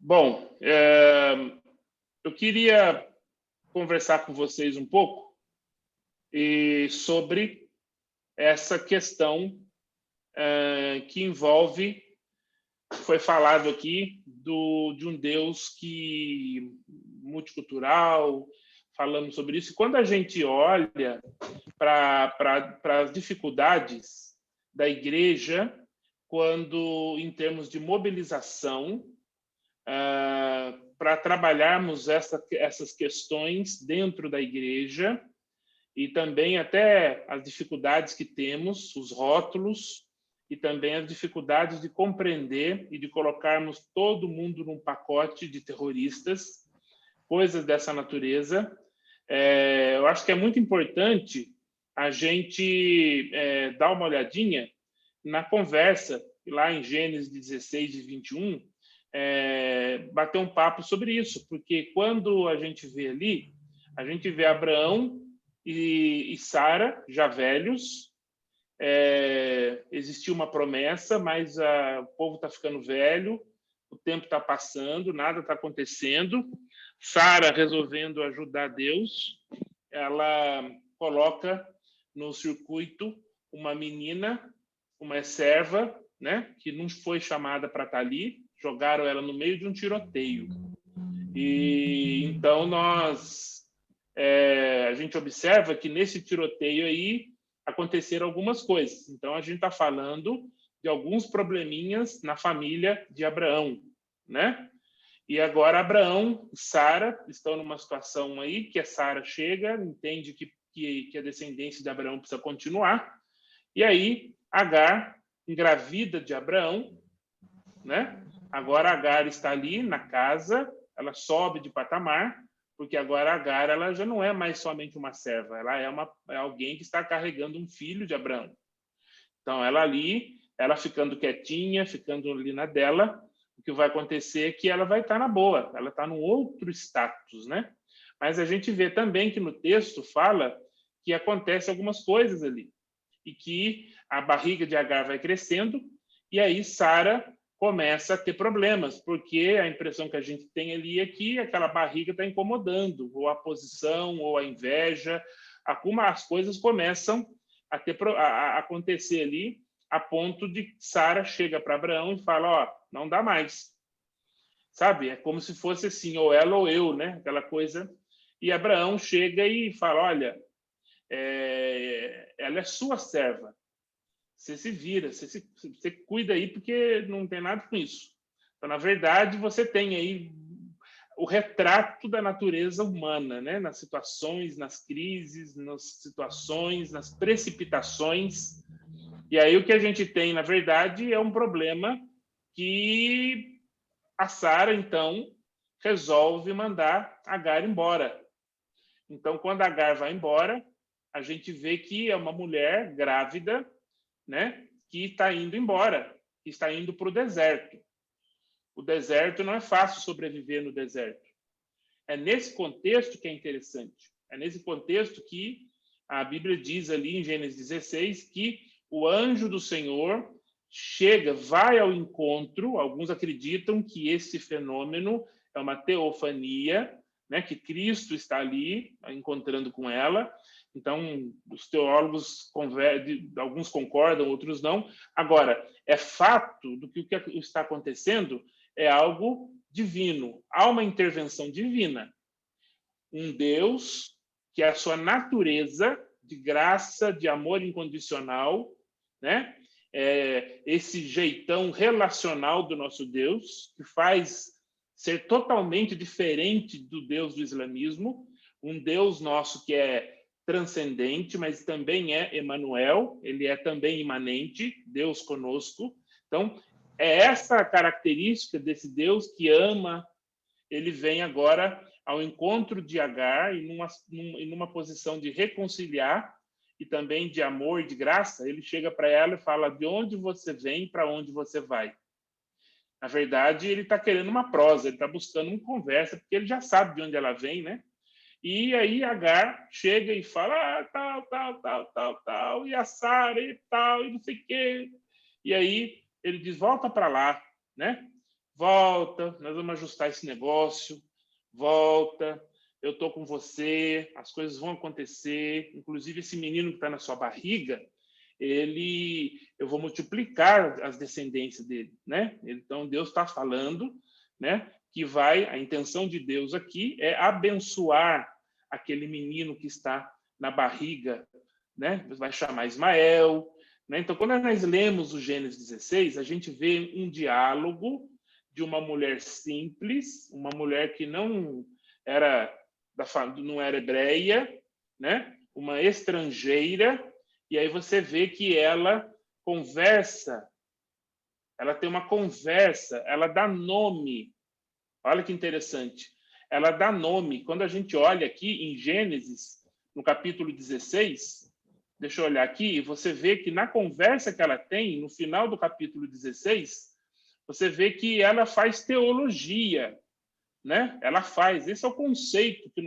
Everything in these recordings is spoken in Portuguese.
Bom, eu queria conversar com vocês um pouco sobre essa questão que envolve, foi falado aqui, de um Deus multicultural, falamos sobre isso. E quando a gente olha para as dificuldades da igreja, quando em termos de mobilização, para trabalharmos essas questões dentro da igreja e também até as dificuldades que temos, os rótulos, e também as dificuldades de compreender e de colocarmos todo mundo num pacote de terroristas, coisas dessa natureza. Eu acho que é muito importante a gente dar uma olhadinha na conversa, lá em Gênesis 16 e 21, bater um papo sobre isso, porque quando a gente vê ali, a gente vê Abraão e Sara já velhos, existiu uma promessa, mas o povo está ficando velho, o tempo está passando, nada está acontecendo. Sara, resolvendo ajudar Deus, ela coloca no circuito uma menina, uma serva, né, que não foi chamada para estar ali, jogaram ela no meio de um tiroteio. E então a gente observa que nesse tiroteio aí aconteceram algumas coisas. Então a gente está falando de alguns probleminhas na família de Abraão, né? E agora Abraão e Sara estão numa situação aí que a Sara chega, entende que a descendência de Abraão precisa continuar, e aí Agar engravida de Abraão, né? Agora Agar está ali na casa, ela sobe de patamar, porque agora Agar ela já não é mais somente uma serva, ela é alguém que está carregando um filho de Abraão. Então ela ficando quietinha, ficando ali na dela, o que vai acontecer é que ela vai estar na boa, ela está num outro status, né? Mas a gente vê também que no texto fala que acontece algumas coisas ali e que a barriga de Agar vai crescendo e aí Sara começa a ter problemas, porque a impressão que a gente tem ali é que aquela barriga está incomodando, ou a posição, ou a inveja, as coisas começam a acontecer ali, a ponto de Sara chega para Abraão e fala, ó, não dá mais. Sabe? É como se fosse assim, ou ela ou eu, né? Aquela coisa. E Abraão chega e fala, olha, ela é sua serva. Você se vira, você cuida aí, porque não tem nada com isso. Então, na verdade, você tem aí o retrato da natureza humana, né? Nas situações, nas crises, nas situações, nas precipitações. E aí o que a gente tem, na verdade, é um problema que a Sara, então, resolve mandar Agar embora. Então, quando Agar vai embora, a gente vê que é uma mulher grávida, né, que está indo embora, que está indo para o deserto. O deserto não é fácil sobreviver no deserto. É nesse contexto que é interessante. É nesse contexto que a Bíblia diz ali em Gênesis 16 que o anjo do Senhor chega, vai ao encontro. Alguns acreditam que esse fenômeno é uma teofania, né, que Cristo está ali encontrando com ela. Então, os teólogos alguns concordam, outros não. Agora, é fato do que o que está acontecendo é algo divino. Há uma intervenção divina. Um Deus que é a sua natureza de graça, de amor incondicional, né? Esse jeitão relacional do nosso Deus, que faz ser totalmente diferente do Deus do islamismo, um Deus nosso que é transcendente, mas também é Emanuel, ele é também imanente, Deus conosco. Então, é essa característica desse Deus que ama, ele vem agora ao encontro de Agar e numa posição de reconciliar e também de amor e de graça, ele chega para ela e fala de onde você vem e para onde você vai. Na verdade, ele está querendo uma prosa, ele está buscando uma conversa, porque ele já sabe de onde ela vem, né? E aí Agar chega e fala tal, e a Sara e tal, e não sei o quê. E aí ele diz, volta para lá, né? volta, nós vamos ajustar esse negócio, volta, eu estou com você, as coisas vão acontecer, inclusive esse menino que está na sua barriga, eu vou multiplicar as descendências dele, né? Então Deus está falando, né? Que a intenção de Deus aqui é abençoar aquele menino que está na barriga, né? Vai chamar Ismael, né? Então quando nós lemos o Gênesis 16, a gente vê um diálogo de uma mulher simples, uma mulher que não era hebreia, né? Uma estrangeira. E aí você vê que ela conversa, ela tem uma conversa, ela dá nome. Olha que interessante. Ela dá nome. Quando a gente olha aqui em Gênesis, no capítulo 16, deixa eu olhar aqui, você vê que na conversa que ela tem, no final do capítulo 16, você vê que ela faz teologia, né? Ela faz. Esse é o conceito que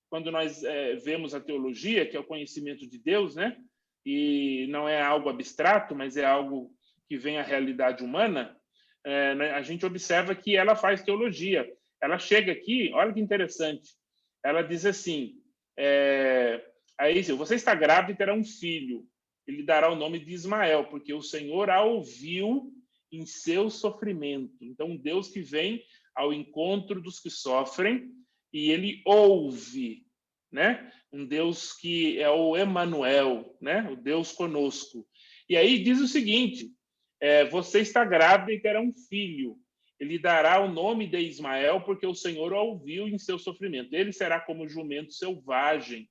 quando nós vemos a teologia, que é o conhecimento de Deus, né? E não é algo abstrato, mas é algo que vem à realidade humana, a gente observa que ela faz teologia. Ela chega aqui, olha que interessante, ela diz assim, aí, você está grávida e terá um filho, ele dará o nome de Ismael, porque o Senhor a ouviu em seu sofrimento. Então, Deus que vem ao encontro dos que sofrem, e ele ouve, né? Um Deus que é o Emanuel, né? O Deus conosco. E aí diz o seguinte, você está grávida e terá um filho. Ele dará o nome de Ismael, porque o Senhor o ouviu em seu sofrimento. Ele será como jumento selvagem.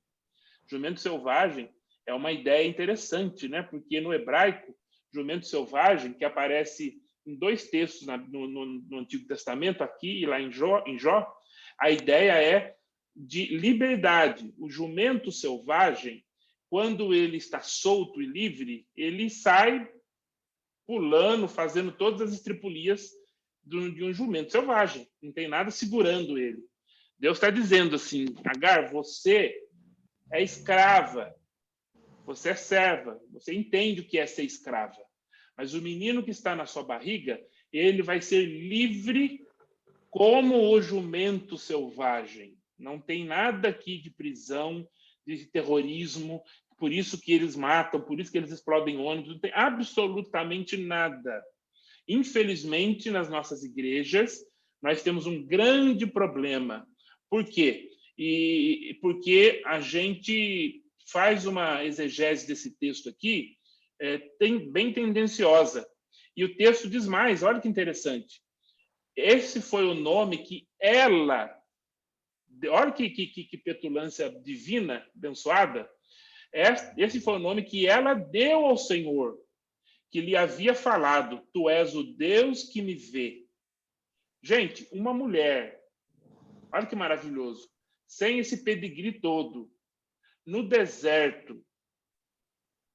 Jumento selvagem é uma ideia interessante, né? Porque no hebraico, jumento selvagem, que aparece em 2 textos no Antigo Testamento, aqui e lá em Jó, a ideia é de liberdade. O jumento selvagem, quando ele está solto e livre, ele sai pulando, fazendo todas as estripulias de um jumento selvagem. Não tem nada segurando ele. Deus está dizendo assim, Agar, você é escrava, você é serva, você entende o que é ser escrava. Mas o menino que está na sua barriga, ele vai ser livre como o jumento selvagem. Não tem nada aqui de prisão, de terrorismo, por isso que eles matam, por isso que eles explodem ônibus, não tem absolutamente nada. Infelizmente, nas nossas igrejas, nós temos um grande problema. Por quê? Porque a gente faz uma exegese desse texto aqui, bem tendenciosa. E o texto diz mais, olha que interessante. Esse foi o nome que ela, olha que petulância divina, abençoada, esse foi o nome que ela deu ao Senhor, que lhe havia falado, tu és o Deus que me vê. Gente, uma mulher, olha que maravilhoso, sem esse pedigree todo, no deserto,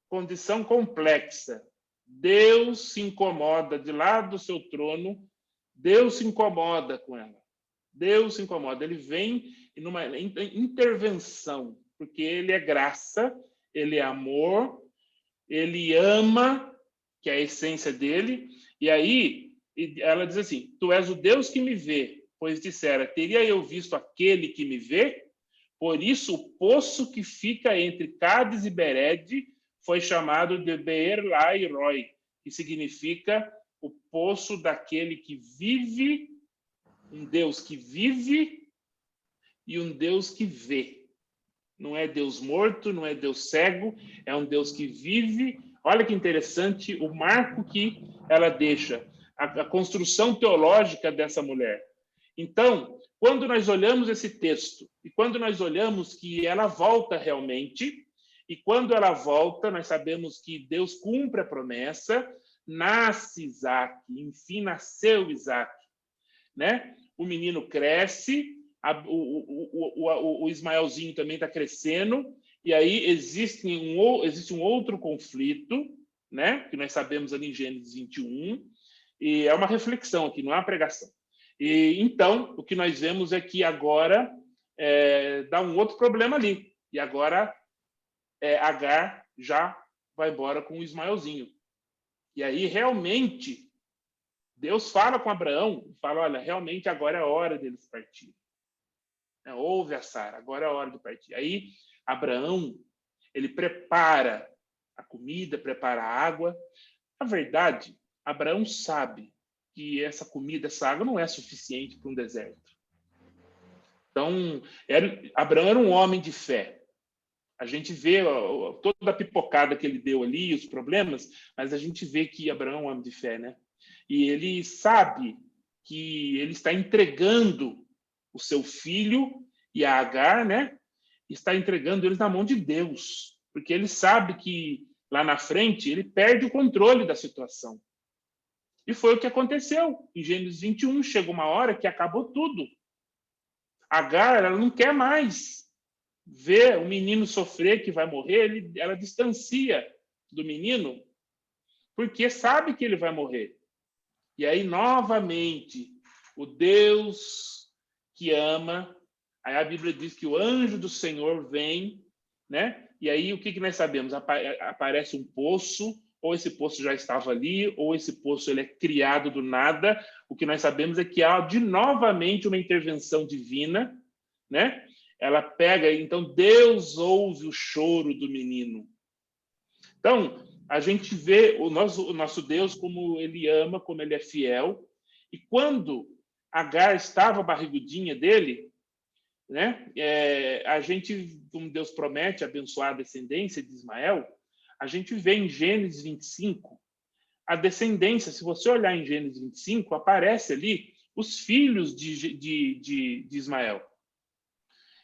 condição complexa, Deus se incomoda de lá do seu trono, Deus se incomoda com ela. Deus se incomoda. Ele vem numa intervenção, porque ele é graça, ele é amor, ele ama, que é a essência dele. E aí ela diz assim, tu és o Deus que me vê, pois dissera, teria eu visto aquele que me vê? Por isso o poço que fica entre Cádiz e Bered foi chamado de Beer Lai Roi, que significa o poço daquele que vive, um Deus que vive e um Deus que vê. Não é Deus morto, não é Deus cego, é um Deus que vive. Olha que interessante o marco que ela deixa, a construção teológica dessa mulher. Então, quando nós olhamos esse texto, e quando nós olhamos que ela volta realmente, e quando ela volta, nós sabemos que Deus cumpre a promessa, nasce Isaac, enfim nasceu Isaac, né? O menino cresce, o Ismaelzinho também está crescendo, e aí existe um outro conflito, né? Que nós sabemos ali em Gênesis 21, e é uma reflexão aqui, não é uma pregação. E então, o que nós vemos é que agora dá um outro problema ali, e agora Agar já vai embora com o Ismaelzinho. E aí, realmente, Deus fala com Abraão, fala, olha, realmente agora é a hora deles partirem. Ouve a Sara, agora é a hora de partir. Aí, Abraão, ele prepara a comida, prepara a água. Na verdade, Abraão sabe que essa comida, essa água não é suficiente para um deserto. Então, Abraão era um homem de fé. A gente vê toda a pipocada que ele deu ali, os problemas, mas a gente vê que Abraão é um homem de fé, né? E ele sabe que ele está entregando o seu filho e a Agar, né? Está entregando eles na mão de Deus, porque ele sabe que lá na frente ele perde o controle da situação. E foi o que aconteceu. Em Gênesis 21, chega uma hora que acabou tudo. Agar, ela não quer mais ver o menino sofrer, que vai morrer, ela distancia do menino, porque sabe que ele vai morrer. E aí, novamente, o Deus que ama, aí a Bíblia diz que o anjo do Senhor vem, né? E aí, o que nós sabemos? Aparece um poço, ou esse poço já estava ali, ou esse poço ele é criado do nada. O que nós sabemos é que há novamente uma intervenção divina, né? Ela pega, então Deus ouve o choro do menino. Então, a gente vê o nosso Deus como ele ama, como ele é fiel. E quando Agar estava barrigudinha dele, né? A gente, como Deus promete abençoar a descendência de Ismael, a gente vê em Gênesis 25 a descendência. Se você olhar em Gênesis 25, aparece ali os filhos de Ismael.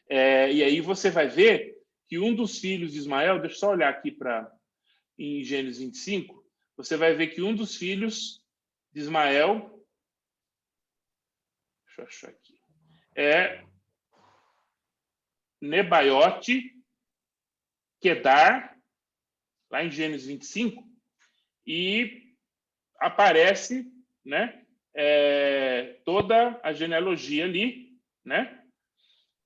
E aí você vai ver que um dos filhos de Ismael, deixa eu só olhar aqui em Gênesis 25, você vai ver que um dos filhos de Ismael, deixa eu achar aqui, é Nebaiote, Quedar, lá em Gênesis 25, e aparece, né, toda a genealogia ali, né?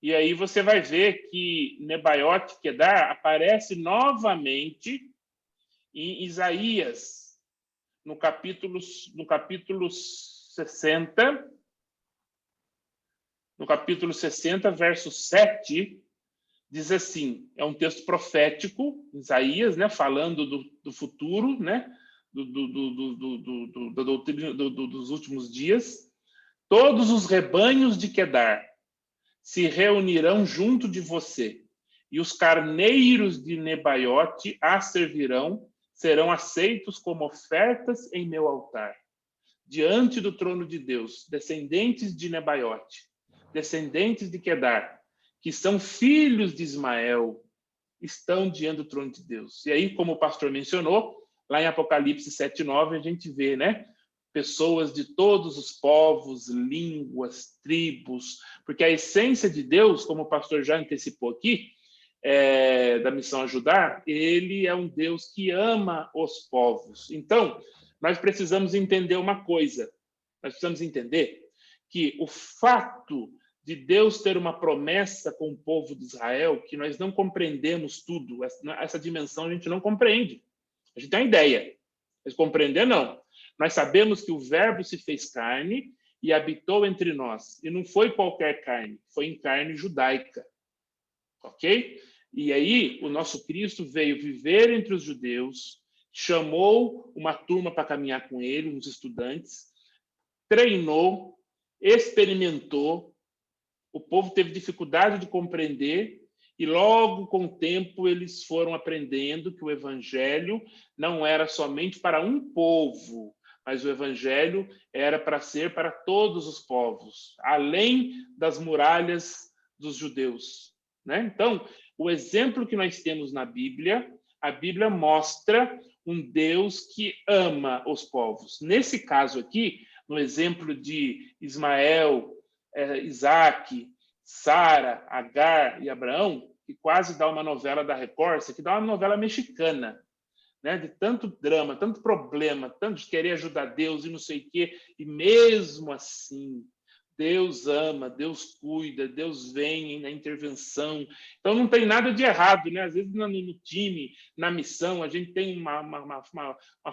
E aí você vai ver que Nebaiote, Quedar, aparece novamente em Isaías, no capítulo 60, verso 7, diz assim, é um texto profético, Isaías, né, falando do futuro, né, dos últimos dias. Todos os rebanhos de Quedar se reunirão junto de você, e os carneiros de Nebaiote a servirão, serão aceitos como ofertas em meu altar. Diante do trono de Deus, descendentes de Nebaiote, descendentes de Quedar, que são filhos de Ismael, estão diante do trono de Deus. E aí, como o pastor mencionou, lá em Apocalipse 7:9, a gente vê, né? Pessoas de todos os povos, línguas, tribos, porque a essência de Deus, como o pastor já antecipou aqui, da missão Ajudar, ele é um Deus que ama os povos. Então, nós precisamos entender uma coisa. Nós precisamos entender que o fato de Deus ter uma promessa com o povo de Israel, que nós não compreendemos tudo, essa dimensão a gente não compreende. A gente tem uma ideia, mas compreender não. Nós sabemos que o Verbo se fez carne e habitou entre nós. E não foi qualquer carne, foi em carne judaica. Ok? E aí, o nosso Cristo veio viver entre os judeus, chamou uma turma para caminhar com ele, uns estudantes, treinou, experimentou, o povo teve dificuldade de compreender, e logo com o tempo eles foram aprendendo que o evangelho não era somente para um povo, mas o evangelho era para ser para todos os povos, além das muralhas dos judeus, né? Então, o exemplo que nós temos na Bíblia, a Bíblia mostra um Deus que ama os povos. Nesse caso aqui, no exemplo de Ismael, Isaac, Sara, Agar e Abraão, que quase dá uma novela da Record, isso aqui dá uma novela mexicana, né? De tanto drama, tanto problema, tanto de querer ajudar Deus e não sei o quê, e mesmo assim, Deus ama, Deus cuida, Deus vem na intervenção. Então, não tem nada de errado, né? Às vezes, no time, na missão, a gente tem uma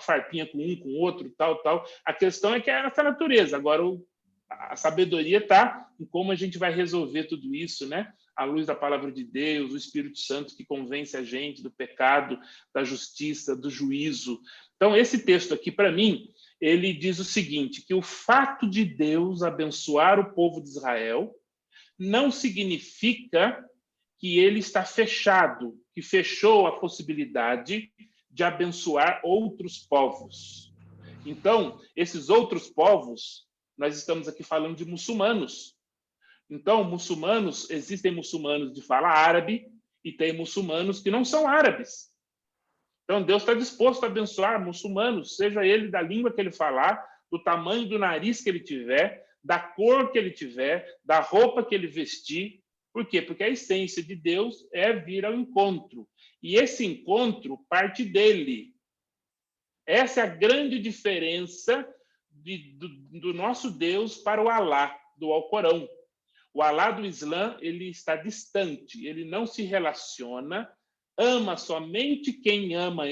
farpinha com um, com o outro, tal, tal. A questão é que é essa natureza. Agora, a sabedoria está em como a gente vai resolver tudo isso, né? À luz da palavra de Deus, o Espírito Santo que convence a gente do pecado, da justiça, do juízo. Então, esse texto aqui, para mim, ele diz o seguinte, que o fato de Deus abençoar o povo de Israel não significa que ele está fechado, que fechou a possibilidade de abençoar outros povos. Então, esses outros povos, nós estamos aqui falando de muçulmanos. Então, muçulmanos, existem muçulmanos de fala árabe e tem muçulmanos que não são árabes. Então, Deus está disposto a abençoar muçulmanos, seja ele da língua que ele falar, do tamanho do nariz que ele tiver, da cor que ele tiver, da roupa que ele vestir. Por quê? Porque a essência de Deus é vir ao encontro. E esse encontro parte dele. Essa é a grande diferença do nosso Deus para o Alá, do Alcorão. O Alá do Islã, ele está distante, ele não se relaciona, ama somente quem ama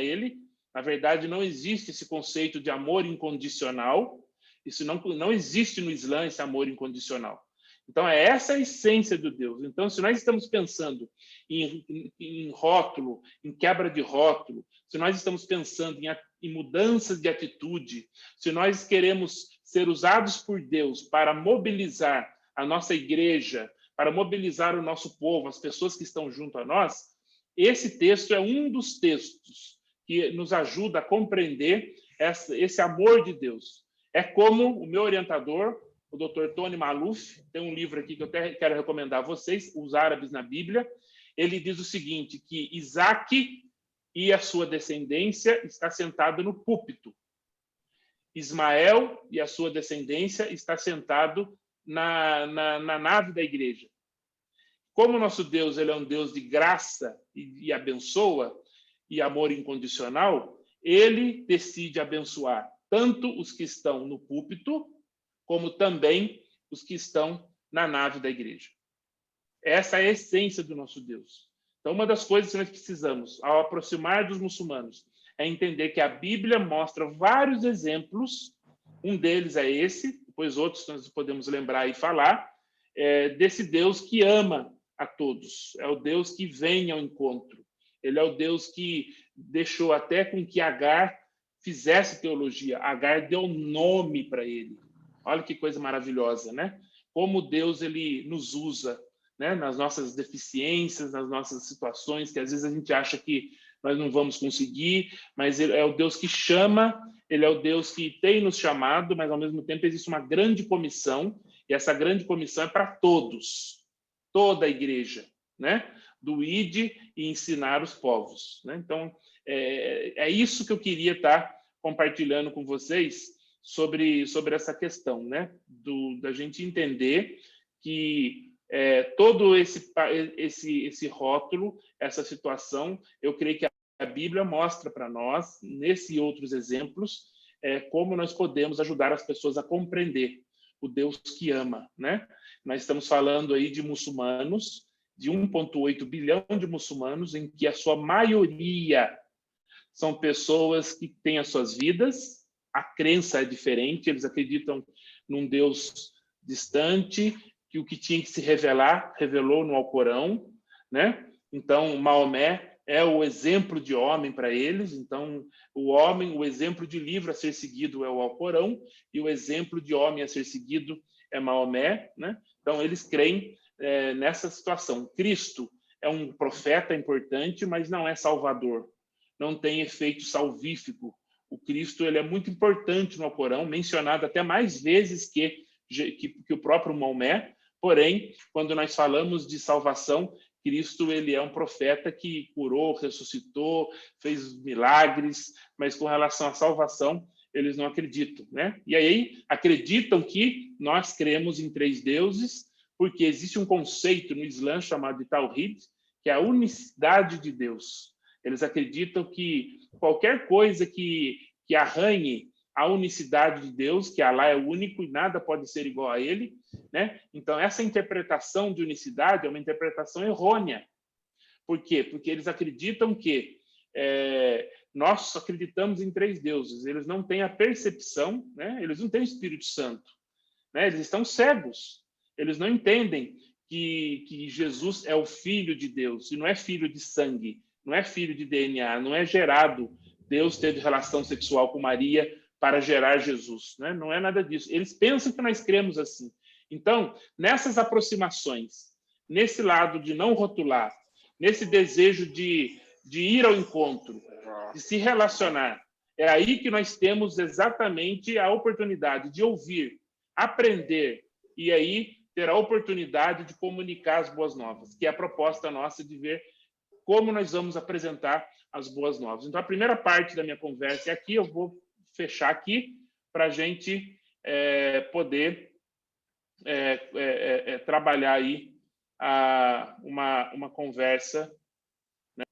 ele. Na verdade, não existe esse conceito de amor incondicional. Isso não existe no Islã, esse amor incondicional. Então, é essa a essência do Deus. Então, se nós estamos pensando em rótulo, em quebra de rótulo, se nós estamos pensando em mudanças de atitude, se nós queremos ser usados por Deus para mobilizar a nossa igreja, para mobilizar o nosso povo, as pessoas que estão junto a nós, esse texto é um dos textos que nos ajuda a compreender esse amor de Deus. É como o meu orientador, o Dr. Tony Maluf, tem um livro aqui que eu até quero recomendar a vocês, Os Árabes na Bíblia. Ele diz o seguinte, que Isaac e a sua descendência está sentado no púlpito. Ismael e a sua descendência está sentado na nave da igreja. Como o nosso Deus ele é um Deus de graça e abençoa, e amor incondicional, ele decide abençoar tanto os que estão no púlpito, como também os que estão na nave da igreja. Essa é a essência do nosso Deus. Então, uma das coisas que nós precisamos, ao aproximar dos muçulmanos, é entender que a Bíblia mostra vários exemplos, um deles é esse, depois outros nós podemos lembrar e falar, desse Deus que ama a todos, é o Deus que vem ao encontro, ele é o Deus que deixou até com que Agar fizesse teologia, Agar deu nome para ele. Olha que coisa maravilhosa, né? Como Deus ele nos usa, né? Nas nossas deficiências, nas nossas situações, que às vezes a gente acha que nós não vamos conseguir, mas ele é o Deus que chama, ele é o Deus que tem nos chamado, mas ao mesmo tempo existe uma grande comissão, e essa grande comissão é para todos, toda a igreja, né? Do ide e ensinar os povos, né? Então, é isso que eu queria estar compartilhando com vocês sobre essa questão, né? Da gente entender que todo esse rótulo, essa situação, eu creio que a Bíblia mostra para nós, nesse e outros exemplos, como nós podemos ajudar as pessoas a compreender o Deus que ama, né? Nós estamos falando aí de muçulmanos, de 1,8 bilhão de muçulmanos, em que a sua maioria são pessoas que têm as suas vidas, a crença é diferente, eles acreditam num Deus distante, que o que tinha que se revelar, revelou no Alcorão, né? Então, Maomé é o exemplo de homem para eles, então, o exemplo de livro a ser seguido é o Alcorão, e o exemplo de homem a ser seguido é Maomé, né? Então, eles creem nessa situação. Cristo é um profeta importante, mas não é salvador, não tem efeito salvífico. O Cristo ele é muito importante no Alcorão, mencionado até mais vezes que o próprio Maomé, porém, quando nós falamos de salvação, Cristo ele é um profeta que curou, ressuscitou, fez milagres, mas com relação à salvação, eles não acreditam, né? E aí acreditam que nós cremos em 3 deuses, porque existe um conceito no Islã chamado de Tawhid, que é a unicidade de Deus. Eles acreditam que qualquer coisa que arranhe a unicidade de Deus, que Allah é único e nada pode ser igual a ele, né? Então, essa interpretação de unicidade é uma interpretação errônea. Por quê? Porque eles acreditam que nós acreditamos em 3 deuses. Eles não têm a percepção, né? Eles não têm o Espírito Santo, né? Eles estão cegos. Eles não entendem que Jesus é o Filho de Deus, e não é filho de sangue, não é filho de DNA, não é gerado. Deus teve relação sexual com Maria para gerar Jesus, né? Não é nada disso. Eles pensam que nós cremos assim. Então, nessas aproximações, nesse lado de não rotular, nesse desejo de ir ao encontro, de se relacionar, é aí que nós temos exatamente a oportunidade de ouvir, aprender e aí ter a oportunidade de comunicar as boas novas, que é a proposta nossa de ver como nós vamos apresentar as boas novas. Então, a primeira parte da minha conversa é aqui, eu vou fechar aqui para a gente poder trabalhar aí uma conversa. Né?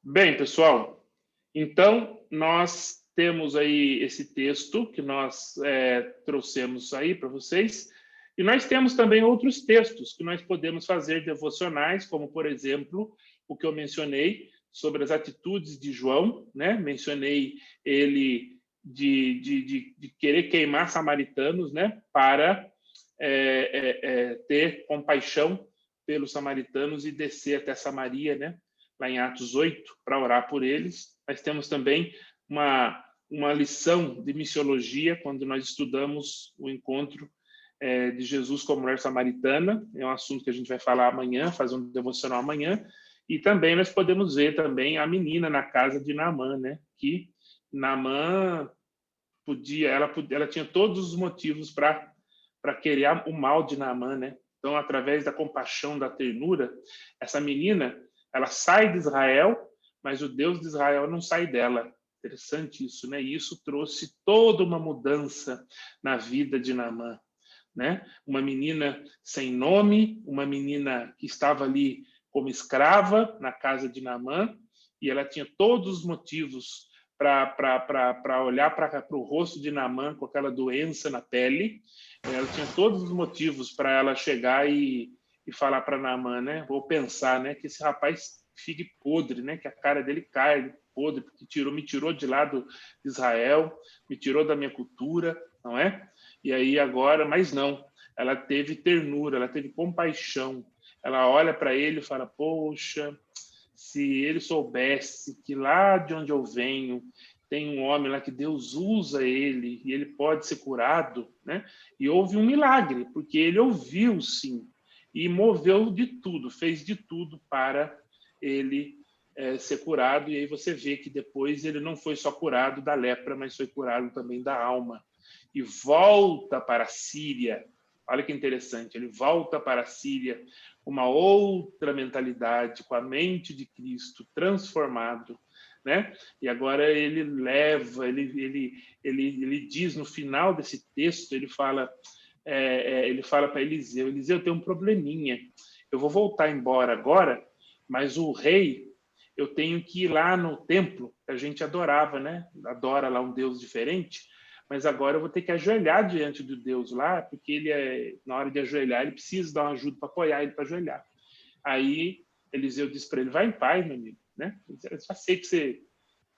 Bem, pessoal, então nós temos aí esse texto que nós trouxemos aí para vocês, e nós temos também outros textos que nós podemos fazer devocionais, como, por exemplo, o que eu mencionei sobre as atitudes de João, né? Mencionei ele de querer queimar samaritanos, né? Para ter compaixão pelos samaritanos e descer até Samaria, né? Lá em Atos 8, para orar por eles. Nós temos também uma lição de missiologia, quando nós estudamos o encontro de Jesus com a mulher samaritana. É um assunto que a gente vai falar amanhã, fazer um devocional amanhã. E também nós podemos ver também a menina na casa de Naamã, né? Que Naamã ela tinha todos os motivos para querer o mal de Naamã, né? Então, através da compaixão, da ternura, essa menina, ela sai de Israel, mas o Deus de Israel não sai dela. Interessante isso, né? E isso trouxe toda uma mudança na vida de Naamã, né? Uma menina sem nome, uma menina que estava ali como escrava na casa de Naamã, e ela tinha todos os motivos para olhar para o rosto de Naamã com aquela doença na pele. Ela tinha todos os motivos para ela chegar e falar para Naamã, né? Ou pensar, né? Que esse rapaz fique podre, né? Que a cara dele caia podre, porque me tirou de lá de Israel, me tirou da minha cultura, não é? E aí agora, mas não. Ela teve ternura, ela teve compaixão. Ela olha para ele e fala: poxa, se ele soubesse que lá de onde eu venho tem um homem lá que Deus usa ele e ele pode ser curado, né? E houve um milagre, porque ele ouviu sim e moveu de tudo, fez de tudo para ele ser curado. E aí você vê que depois ele não foi só curado da lepra, mas foi curado também da alma. E volta para a Síria. Olha que interessante, ele volta para a Síria com uma outra mentalidade, com a mente de Cristo, transformado, né? E agora ele leva, ele diz no final desse texto, ele fala para Eliseu: Eliseu, tem um probleminha, eu vou voltar embora agora, mas o rei, eu tenho que ir lá no templo, que a gente adorava, né? Adora lá um Deus diferente, mas agora eu vou ter que ajoelhar diante do Deus lá, porque na hora de ajoelhar, ele precisa dar uma ajuda para apoiar ele para ajoelhar. Aí Eliseu diz para ele: vai em paz, meu amigo, né? Eu já sei que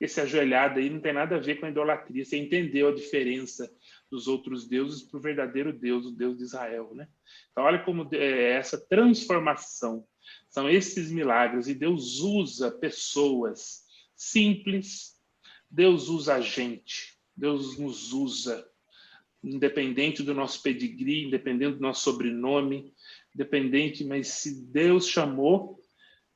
esse ajoelhado aí não tem nada a ver com a idolatria, você entendeu a diferença dos outros deuses para o verdadeiro Deus, o Deus de Israel, né? Então olha como essa transformação, são esses milagres, e Deus usa pessoas simples, Deus usa a gente, Deus nos usa, independente do nosso pedigree, independente do nosso sobrenome, independente, mas se Deus chamou,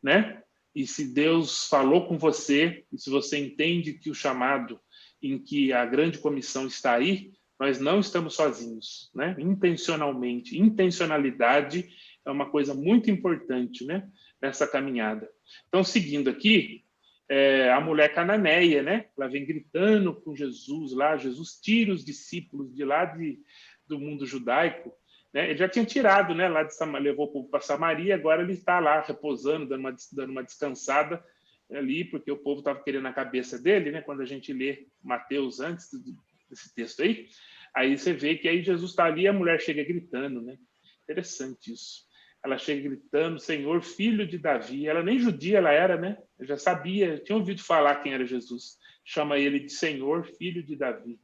né? E se Deus falou com você, e se você entende que o chamado, em que a grande comissão está aí, nós não estamos sozinhos, né? Intencionalmente, intencionalidade é uma coisa muito importante, né? Nessa caminhada. Então, seguindo aqui, a mulher cananeia, né? Ela vem gritando com Jesus lá, Jesus tira os discípulos de lá do mundo judaico, né? Ele já tinha tirado, né, lá de levou o povo para Samaria, agora ele está lá repousando, dando uma descansada ali, porque o povo estava querendo a cabeça dele, né? Quando a gente lê Mateus antes desse texto aí você vê que aí Jesus está ali e a mulher chega gritando, né? Interessante isso. Ela chega gritando, Senhor, filho de Davi. Ela nem judia ela era, né? Eu já sabia, tinha ouvido falar quem era Jesus. Chama ele de Senhor, filho de Davi.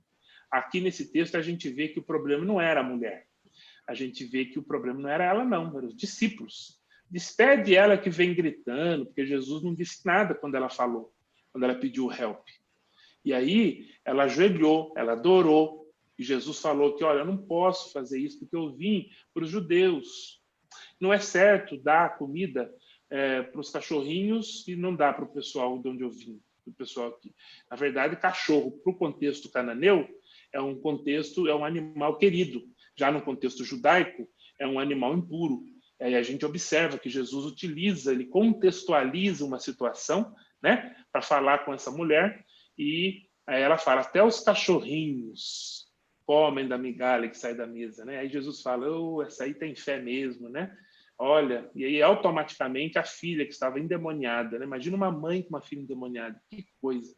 Aqui nesse texto a gente vê que o problema não era a mulher. A gente vê que o problema não era ela, não, eram os discípulos. Despede ela que vem gritando, porque Jesus não disse nada quando ela falou, quando ela pediu help. E aí ela ajoelhou, ela adorou, e Jesus falou que, olha, eu não posso fazer isso porque eu vim para os judeus. Não é certo dar comida para os cachorrinhos e não dá para o pessoal de onde eu vim, do pessoal aqui. Na verdade, cachorro, para o contexto cananeu, é um animal querido. Já no contexto judaico, é um animal impuro. E a gente observa que Jesus utiliza, ele contextualiza uma situação, né, para falar com essa mulher, e aí ela fala, até os cachorrinhos comem da migalha que sai da mesa, né? Aí Jesus fala, essa aí tem fé mesmo, né? Olha, e aí automaticamente a filha que estava endemoniada, né? Imagina uma mãe com uma filha endemoniada, que coisa.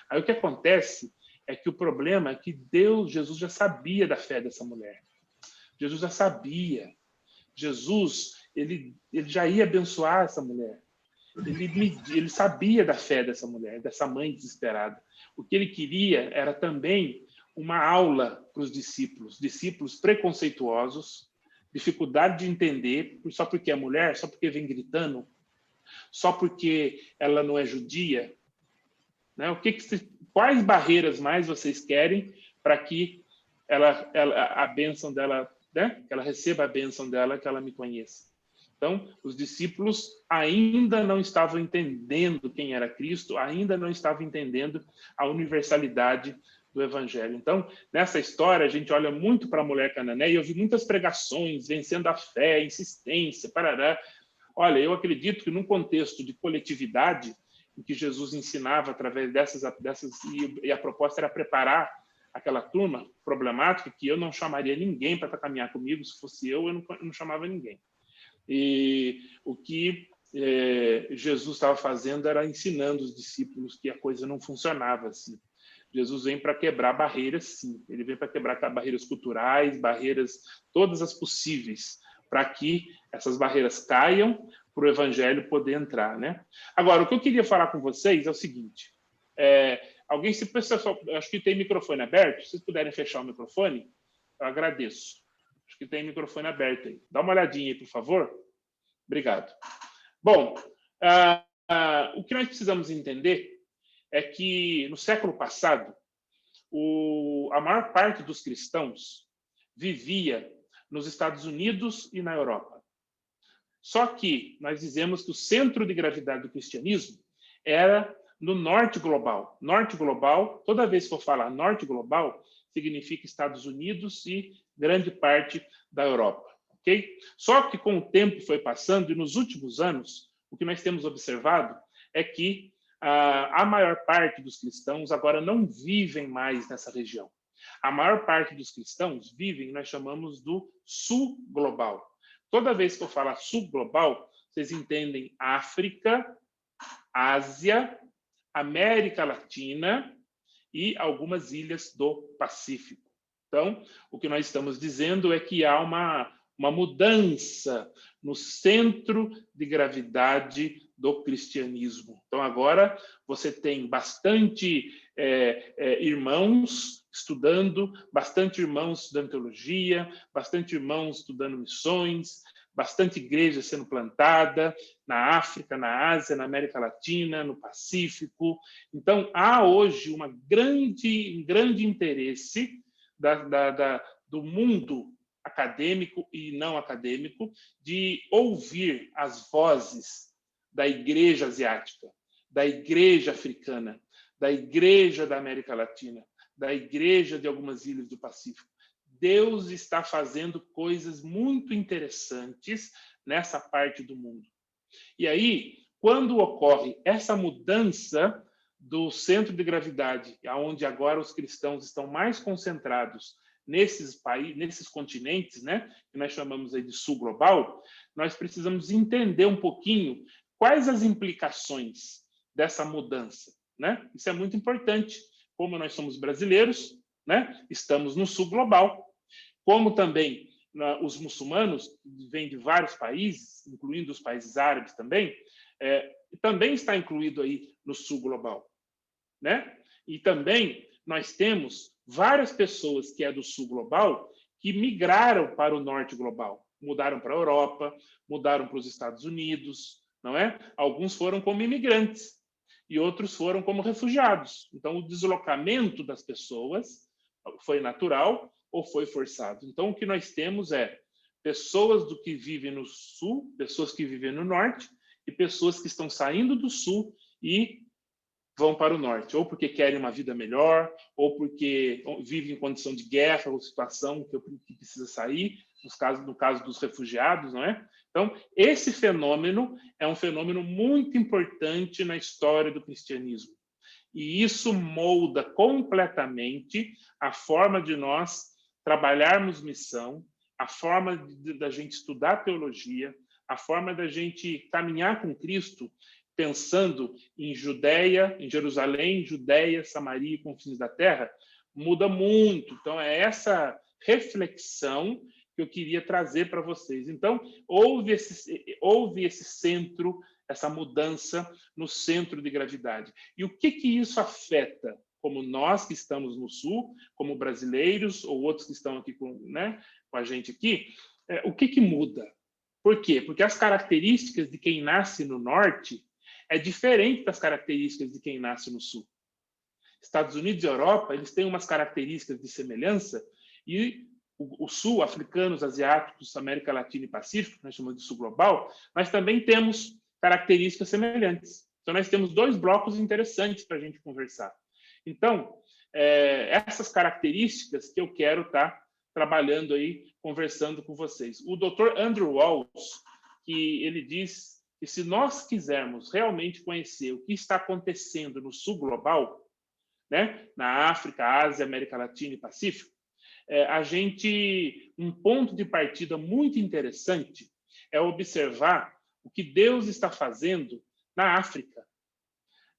Aí o que acontece é que o problema é que Jesus já sabia da fé dessa mulher. Jesus já sabia. Jesus, ele já ia abençoar essa mulher. Ele sabia da fé dessa mulher, dessa mãe desesperada. O que ele queria era também uma aula para os discípulos preconceituosos, dificuldade de entender, só porque é mulher, só porque vem gritando, só porque ela não é judia, né? Quais barreiras mais vocês querem para que a bênção dela, né? Que ela receba a bênção dela, que ela me conheça? Então, os discípulos ainda não estavam entendendo quem era Cristo, ainda não estavam entendendo a universalidade do Evangelho. Então, nessa história, a gente olha muito para a mulher cananeia e eu vi muitas pregações, vencendo a fé, insistência, parará. Olha, eu acredito que num contexto de coletividade, em que Jesus ensinava através dessas e a proposta era preparar aquela turma problemática, que eu não chamaria ninguém para caminhar comigo, se fosse eu não chamava ninguém. E o que Jesus estava fazendo era ensinando os discípulos que a coisa não funcionava assim. Jesus vem para quebrar barreiras, sim. Ele vem para quebrar barreiras culturais, barreiras todas as possíveis, para que essas barreiras caiam, para o evangelho poder entrar, né? Agora, o que eu queria falar com vocês é o seguinte: alguém se pessoal, acho que tem microfone aberto. Se vocês puderem fechar o microfone, eu agradeço. Acho que tem microfone aberto aí. Dá uma olhadinha aí, por favor. Obrigado. Bom, o que nós precisamos entender é que no século passado, a maior parte dos cristãos vivia nos Estados Unidos e na Europa. Só que nós dizemos que o centro de gravidade do cristianismo era no norte global. Norte global, toda vez que eu falar norte global, significa Estados Unidos e grande parte da Europa. Okay? Só que com o tempo foi passando e nos últimos anos, o que nós temos observado é que a maior parte dos cristãos agora não vivem mais nessa região. A maior parte dos cristãos vivem, nós chamamos do sul global. Toda vez que eu falar sul global, vocês entendem África, Ásia, América Latina e algumas ilhas do Pacífico. Então, o que nós estamos dizendo é que há uma mudança no centro de gravidade do cristianismo. Então, agora você tem bastante irmãos estudando, bastante irmãos estudando teologia, bastante irmãos estudando missões, bastante igreja sendo plantada na África, na Ásia, na América Latina, no Pacífico. Então, há hoje um grande interesse do mundo acadêmico e não acadêmico de ouvir as vozes da igreja asiática, da igreja africana, da igreja da América Latina, da igreja de algumas ilhas do Pacífico. Deus está fazendo coisas muito interessantes nessa parte do mundo. E aí, quando ocorre essa mudança do centro de gravidade, onde agora os cristãos estão mais concentrados nesses países, nesses continentes, né, que nós chamamos aí de sul global, nós precisamos entender um pouquinho quais as implicações dessa mudança, né? Isso é muito importante. Como nós somos brasileiros, né, estamos no sul global. Como também os muçulmanos, que vêm de vários países, incluindo os países árabes também, também está incluído aí no sul global, né? E também nós temos várias pessoas que é do sul global que migraram para o norte global, mudaram para a Europa, mudaram para os Estados Unidos, não é? Alguns foram como imigrantes e outros foram como refugiados. Então, o deslocamento das pessoas foi natural ou foi forçado. Então, o que nós temos é pessoas do que vivem no sul, pessoas que vivem no norte e pessoas que estão saindo do sul e vão para o norte, ou porque querem uma vida melhor, ou porque vivem em condição de guerra ou situação que precisa sair, no caso dos refugiados, não é? Então, esse fenômeno é um fenômeno muito importante na história do cristianismo. E isso molda completamente a forma de nós trabalharmos missão, a forma da gente estudar teologia, a forma da gente caminhar com Cristo, pensando em Judeia, em Jerusalém, Judeia, Samaria e confins da terra, muda muito. Então, é essa reflexão que eu queria trazer para vocês. Então, houve esse centro, essa mudança no centro de gravidade. E o que isso afeta? Como nós que estamos no Sul, como brasileiros, ou outros que estão aqui com a gente aqui, o que muda? Por quê? Porque as características de quem nasce no Norte é diferente das características de quem nasce no Sul. Estados Unidos e Europa, eles têm umas características de semelhança e o Sul, africanos, asiáticos, América Latina e Pacífico, nós chamamos de Sul Global, nós também temos características semelhantes. Então, nós temos dois blocos interessantes para a gente conversar. Então, essas características que eu quero estar trabalhando aí, conversando com vocês. O Dr. Andrew Walls, que ele diz que se nós quisermos realmente conhecer o que está acontecendo no sul global, né, na África, Ásia, América Latina e Pacífico, um ponto de partida muito interessante é observar o que Deus está fazendo na África.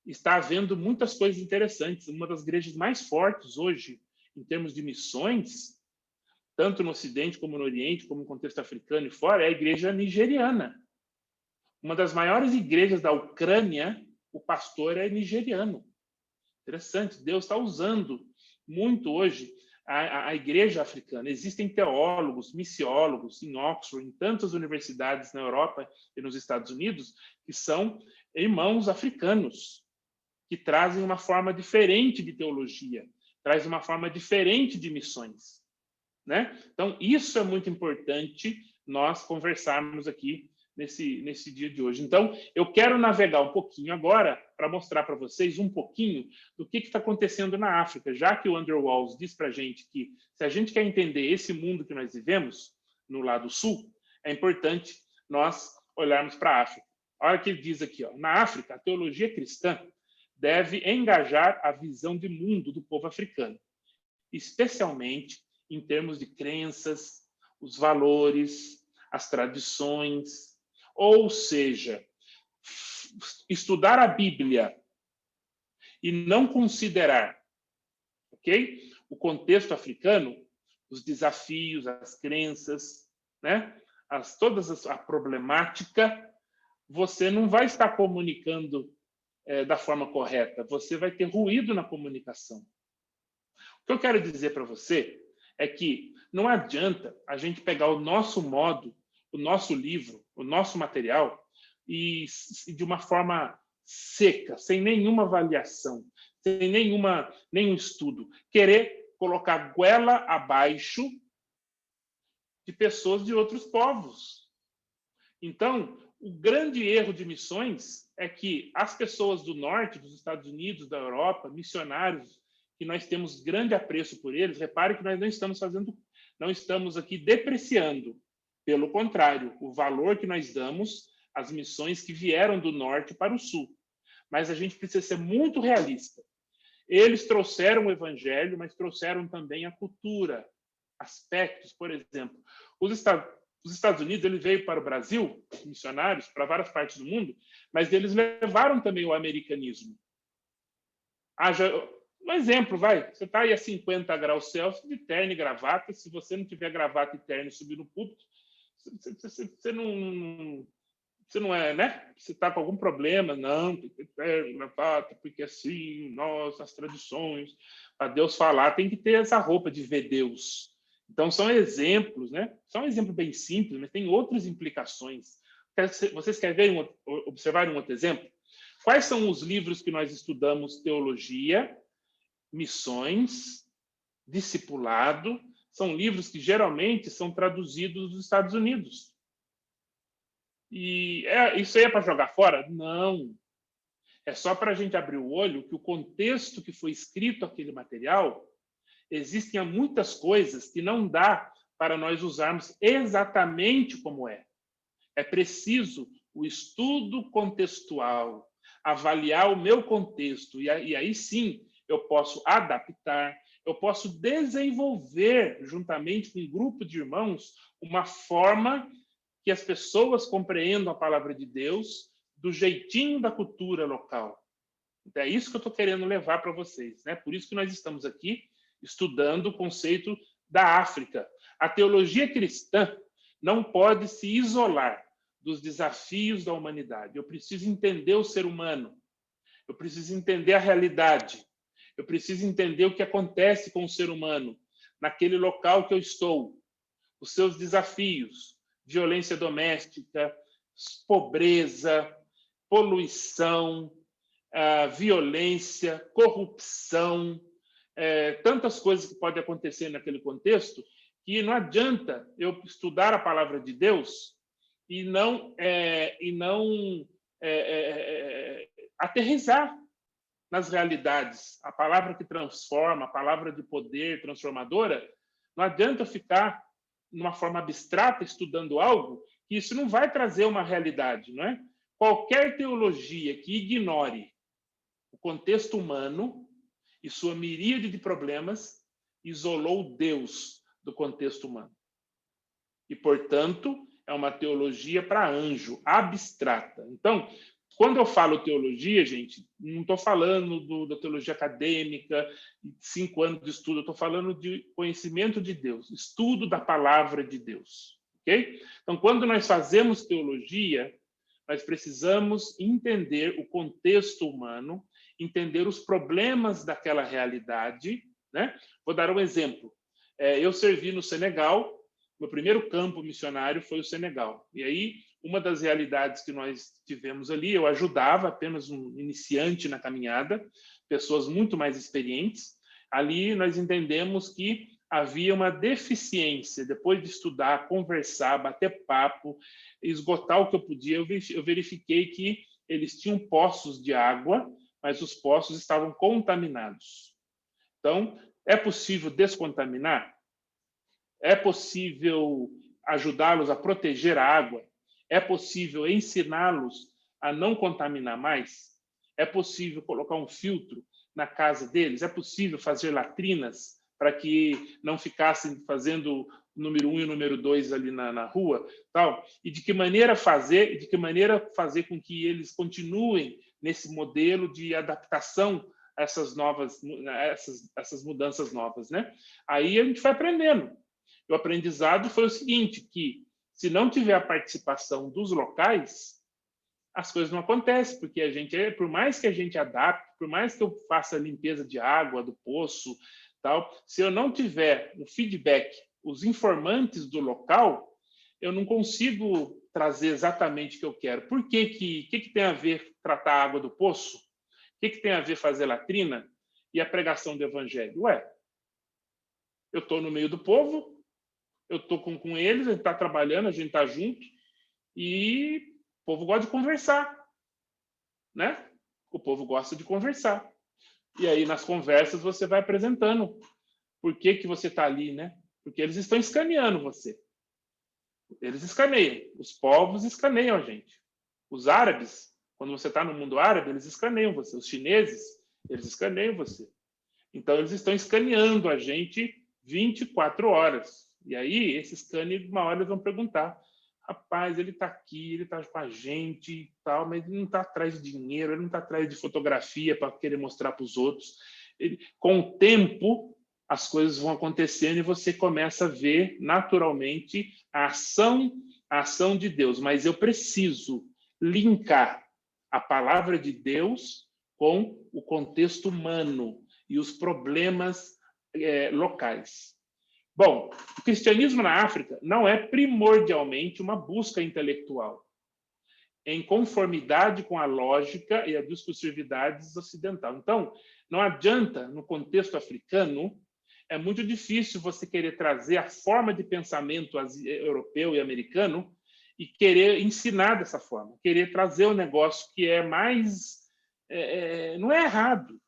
Está havendo muitas coisas interessantes. Uma das igrejas mais fortes hoje, em termos de missões, tanto no Ocidente como no Oriente, como no contexto africano e fora, é a igreja nigeriana. Uma das maiores igrejas da Ucrânia, o pastor é nigeriano. Interessante, Deus está usando muito hoje a igreja africana. Existem teólogos, missiólogos em Oxford, em tantas universidades na Europa e nos Estados Unidos, que são irmãos africanos, que trazem uma forma diferente de teologia, trazem uma forma diferente de missões, né? Então, isso é muito importante nós conversarmos aqui nesse dia de hoje. Então, eu quero navegar um pouquinho agora para mostrar para vocês um pouquinho do que está acontecendo na África, já que o Andrew Walls diz para a gente que se a gente quer entender esse mundo que nós vivemos no lado sul, é importante nós olharmos para a África. Olha o que ele diz aqui, ó, na África, a teologia cristã deve engajar a visão de mundo do povo africano, especialmente em termos de crenças, os valores, as tradições. Ou seja, estudar a Bíblia e não considerar, ok? O contexto africano, os desafios, as crenças, né? A problemática, você não vai estar comunicando da forma correta. Você vai ter ruído na comunicação. O que eu quero dizer para você é que não adianta a gente pegar o nosso modo, o nosso livro, o nosso material e de uma forma seca, sem nenhuma avaliação, sem nenhum estudo, querer colocar goela abaixo de pessoas de outros povos. Então, o grande erro de missões é que as pessoas do norte, dos Estados Unidos, da Europa, missionários, que nós temos grande apreço por eles, repare que nós não estamos aqui depreciando. Pelo contrário, o valor que nós damos às missões que vieram do norte para o sul. Mas a gente precisa ser muito realista. Eles trouxeram o evangelho, mas trouxeram também a cultura. aspectos. Por exemplo, os Estados Unidos, ele veio para o Brasil, missionários, para várias partes do mundo, mas eles levaram também o americanismo. Um exemplo, vai, você está aí a 50 graus Celsius de terno e gravata, se você não tiver gravata e terno e subir no púlpito, você não é, né? Você está com algum problema, não, tem que ter terno, gravata, porque assim, nós, as tradições, para Deus falar, tem que ter essa roupa de ver Deus. Então, são exemplos, né? São um exemplo bem simples, mas tem outras implicações. Vocês querem observar um outro exemplo? Quais são os livros que nós estudamos? Teologia, missões, discipulado. São livros que geralmente são traduzidos dos Estados Unidos. E isso aí é para jogar fora? Não. É só para a gente abrir o olho que o contexto que foi escrito aquele material, existem muitas coisas que não dá para nós usarmos exatamente como é. É preciso o estudo contextual, avaliar o meu contexto, e aí sim eu posso adaptar, eu posso desenvolver, juntamente com um grupo de irmãos, uma forma que as pessoas compreendam a palavra de Deus do jeitinho da cultura local. Então, é isso que eu estou querendo levar para vocês, né? Por isso que nós estamos aqui estudando o conceito da África. A teologia cristã não pode se isolar dos desafios da humanidade. Eu preciso entender o ser humano. Eu preciso entender a realidade. Eu preciso entender o que acontece com o ser humano naquele local que eu estou. Os seus desafios, violência doméstica, pobreza, poluição, violência, corrupção, tantas coisas que podem acontecer naquele contexto, que não adianta eu estudar a palavra de Deus e não aterrissar nas realidades. A palavra que transforma, a palavra de poder transformadora, não adianta eu ficar numa forma abstrata estudando algo que isso não vai trazer uma realidade, não é? Qualquer teologia que ignore o contexto humano e sua miríade de problemas isolou Deus do contexto humano. E, portanto, é uma teologia para anjo, abstrata. Então, quando eu falo teologia, gente, não estou falando da teologia acadêmica, 5 anos de estudo, eu estou falando de conhecimento de Deus, estudo da palavra de Deus. Ok? Então, quando nós fazemos teologia, nós precisamos entender o contexto humano, entender os problemas daquela realidade, né? Vou dar um exemplo. Eu servi no Senegal, meu primeiro campo missionário foi o Senegal. E aí, uma das realidades que nós tivemos ali, eu ajudava apenas um iniciante na caminhada, pessoas muito mais experientes. Ali nós entendemos que havia uma deficiência. Depois de estudar, conversar, bater papo, esgotar o que eu podia, eu verifiquei que eles tinham poços de água, mas os poços estavam contaminados. Então, é possível descontaminar? É possível ajudá-los a proteger a água? É possível ensiná-los a não contaminar mais? É possível colocar um filtro na casa deles? É possível fazer latrinas para que não ficassem fazendo o número 1 e o número 2 ali na rua? Tal? E de que maneira fazer com que eles continuem nesse modelo de adaptação a essas mudanças novas, né? Aí a gente vai aprendendo. O aprendizado foi o seguinte, que se não tiver a participação dos locais, as coisas não acontecem, porque por mais que a gente adapte, por mais que eu faça a limpeza de água, do poço, tal, se eu não tiver o feedback, os informantes do local, eu não consigo trazer exatamente o que eu quero. Por que tem a ver tratar a água do poço? O que tem a ver fazer latrina e a pregação do evangelho? Eu estou no meio do povo, eu estou com eles, a gente está trabalhando, a gente está junto, e o povo gosta de conversar, né? O povo gosta de conversar. E aí, nas conversas, você vai apresentando por que você está ali, né? Porque eles estão escaneando você. Eles escaneiam. Os povos escaneiam a gente. Os árabes, quando você está no mundo árabe, eles escaneiam você. Os chineses, eles escaneiam você. Então, eles estão escaneando a gente 24 horas. E aí, esses canes, uma hora, eles vão perguntar: rapaz, ele está aqui, ele está com a gente e tal, mas ele não está atrás de dinheiro, ele não está atrás de fotografia para querer mostrar para os outros. Com o tempo, as coisas vão acontecendo e você começa a ver naturalmente a ação de Deus. Mas eu preciso linkar a palavra de Deus com o contexto humano e os problemas locais. Bom, o cristianismo na África não é primordialmente uma busca intelectual, em conformidade com a lógica e a discursividade ocidental. Então, não adianta, no contexto africano, é muito difícil você querer trazer a forma de pensamento europeu e americano e querer ensinar dessa forma, querer trazer um negócio que é mais... não é errado,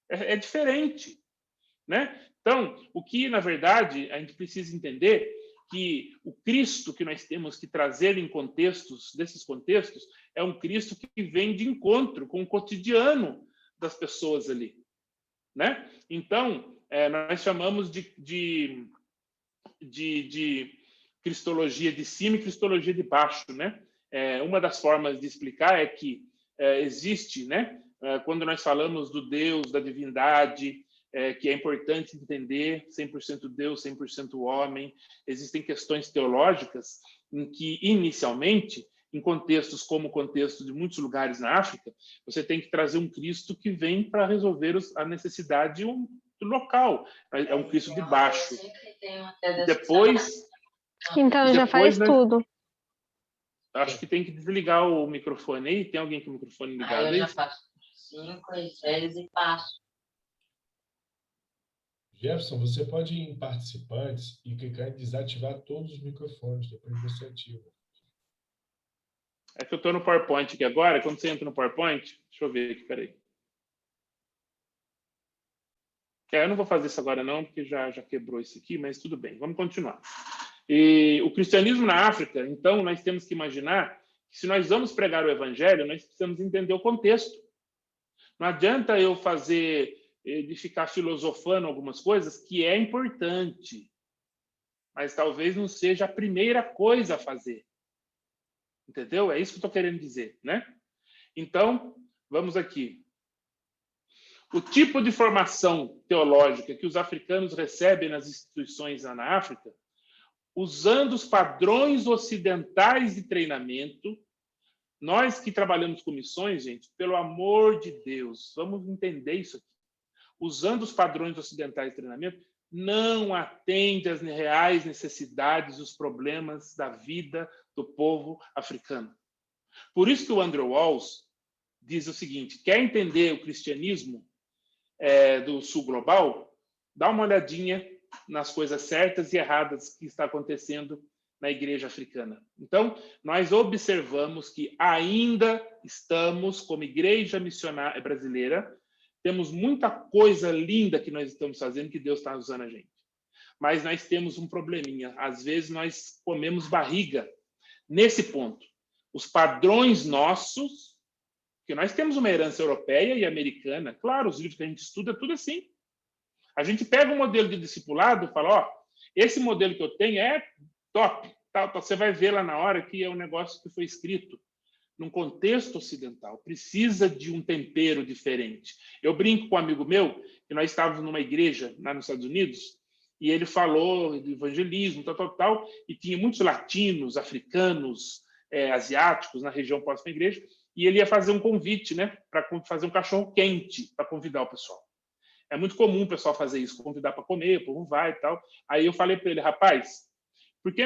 é diferente, né? Então, o que, na verdade, a gente precisa entender que o Cristo que nós temos que trazer em desses contextos, é um Cristo que vem de encontro com o cotidiano das pessoas ali, né? Então, nós chamamos de cristologia de cima e cristologia de baixo, né? Uma das formas de explicar é que existe, né? Quando nós falamos do Deus, da divindade, que é importante entender, 100% Deus, 100% homem, existem questões teológicas em que, inicialmente, em contextos como o contexto de muitos lugares na África, você tem que trazer um Cristo que vem para resolver a necessidade do local. É um Cristo de baixo. Depois... Então, já faz tudo. Acho que tem que desligar o microfone aí. Tem alguém com o microfone ligado aí? Eu já faço 5 exéreos e passo. Jefferson, você pode ir em participantes e clicar em desativar todos os microfones, depois você ativa. É que eu estou no PowerPoint aqui agora. Quando você entra no PowerPoint, deixa eu ver aqui, peraí. Eu não vou fazer isso agora não, porque já quebrou isso aqui, mas tudo bem, vamos continuar. E o cristianismo na África, então, nós temos que imaginar que se nós vamos pregar o evangelho, nós precisamos entender o contexto. Não adianta eu de ficar filosofando algumas coisas, que é importante, mas talvez não seja a primeira coisa a fazer. Entendeu? É isso que eu estou querendo dizer, né? Então, vamos aqui. O tipo de formação teológica que os africanos recebem nas instituições na África, usando os padrões ocidentais de treinamento, nós que trabalhamos com missões, gente, pelo amor de Deus, vamos entender isso aqui. Usando os padrões ocidentais de treinamento, não atende às reais necessidades, os problemas da vida do povo africano. Por isso que o Andrew Walls diz o seguinte: quer entender o cristianismo do sul global? Dá uma olhadinha nas coisas certas e erradas que está acontecendo na igreja africana. Então, nós observamos que ainda estamos, como igreja missionária brasileira, temos muita coisa linda que nós estamos fazendo, que Deus está usando a gente. Mas nós temos um probleminha. Às vezes, nós comemos barriga nesse ponto. Os padrões nossos, que nós temos uma herança europeia e americana, claro, os livros que a gente estuda, é tudo assim. A gente pega um modelo de discipulado e fala, esse modelo que eu tenho é top. Você vai ver lá na hora que é um negócio que foi escrito num contexto ocidental. Precisa de um tempero diferente. Eu brinco com um amigo meu, que nós estávamos numa igreja lá nos Estados Unidos, e ele falou de evangelismo, tal, e tinha muitos latinos, africanos, asiáticos na região próxima à igreja, e ele ia fazer um convite, né, para fazer um cachorro quente para convidar o pessoal. É muito comum o pessoal fazer isso, convidar para comer, o povo vai e tal. Aí eu falei para ele, rapaz, por que